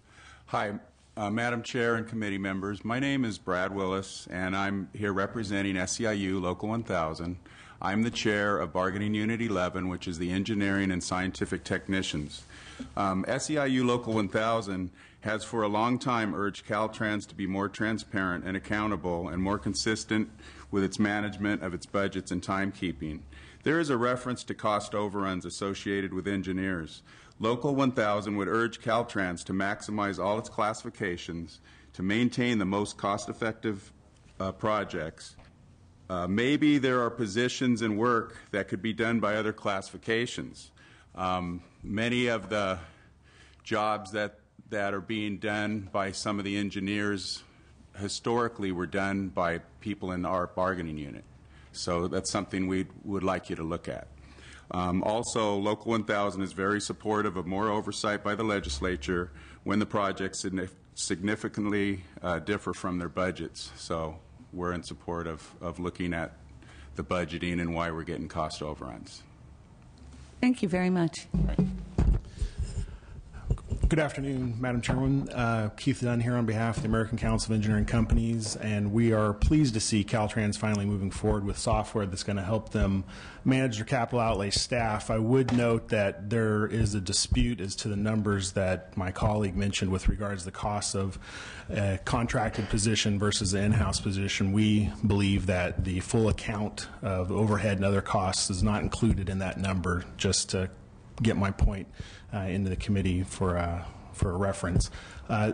Hi, Madam Chair and committee members. My name is Brad Willis, and I'm here representing SEIU Local 1000. I'm the chair of Bargaining Unit 11, which is the Engineering and Scientific Technicians. SEIU Local 1000 has for a long time urged Caltrans to be more transparent and accountable and more consistent with its management of its budgets and timekeeping. There is a reference to cost overruns associated with engineers. Local 1000 would urge Caltrans to maximize all its classifications to maintain the most cost-effective projects. Maybe there are positions and work that could be done by other classifications. Many of the jobs that are being done by some of the engineers historically were done by people in our bargaining unit. So that's something we would like you to look at. Also, Local 1000 is very supportive of more oversight by the legislature when the projects significantly differ from their budgets. So we're in support of looking at the budgeting and why we're getting cost overruns. Thank you very much. Good afternoon, Madam Chairman. Keith Dunn here on behalf of the American Council of Engineering Companies, and we are pleased to see Caltrans finally moving forward with software that's going to help them manage their capital outlay staff. I would note that there is a dispute as to the numbers that my colleague mentioned with regards to the cost of a contracted position versus an in-house position. We believe that the full account of overhead and other costs is not included in that number, just to get my point into the committee for a reference.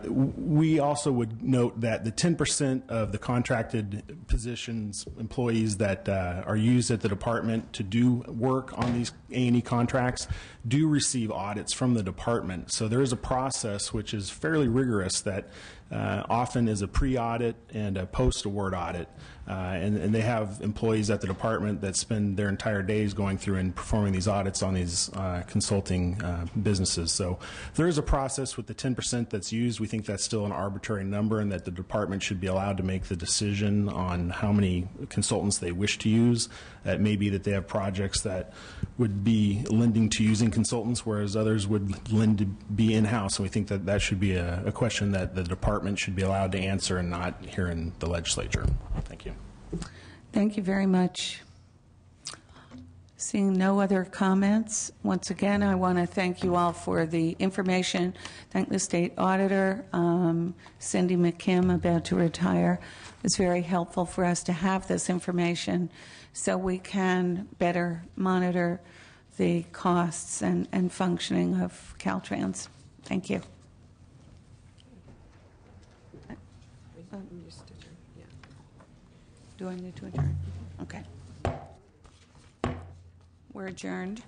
We also would note that the 10% of the contracted positions, employees that are used at the department to do work on these A&E contracts do receive audits from the department. So there is a process which is fairly rigorous that often is a pre-audit and a post-award audit. And they have employees at the department that spend their entire days going through and performing these audits on these consulting businesses. So there is a process with the 10% that's used. We think that's still an arbitrary number and that the department should be allowed to make the decision on how many consultants they wish to use. It may be that they have projects that would be lending to using consultants, whereas others would lend to be in-house. And we think that that should be a question that the department should be allowed to answer and not here in the legislature. Thank you. Thank you very much. Seeing no other comments, once again, I want to thank you all for the information. Thank the state auditor, Cindy McKim, about to retire. It's very helpful for us to have this information so we can better monitor the costs and functioning of Caltrans. Thank you. Do I need to adjourn? Okay. We're adjourned.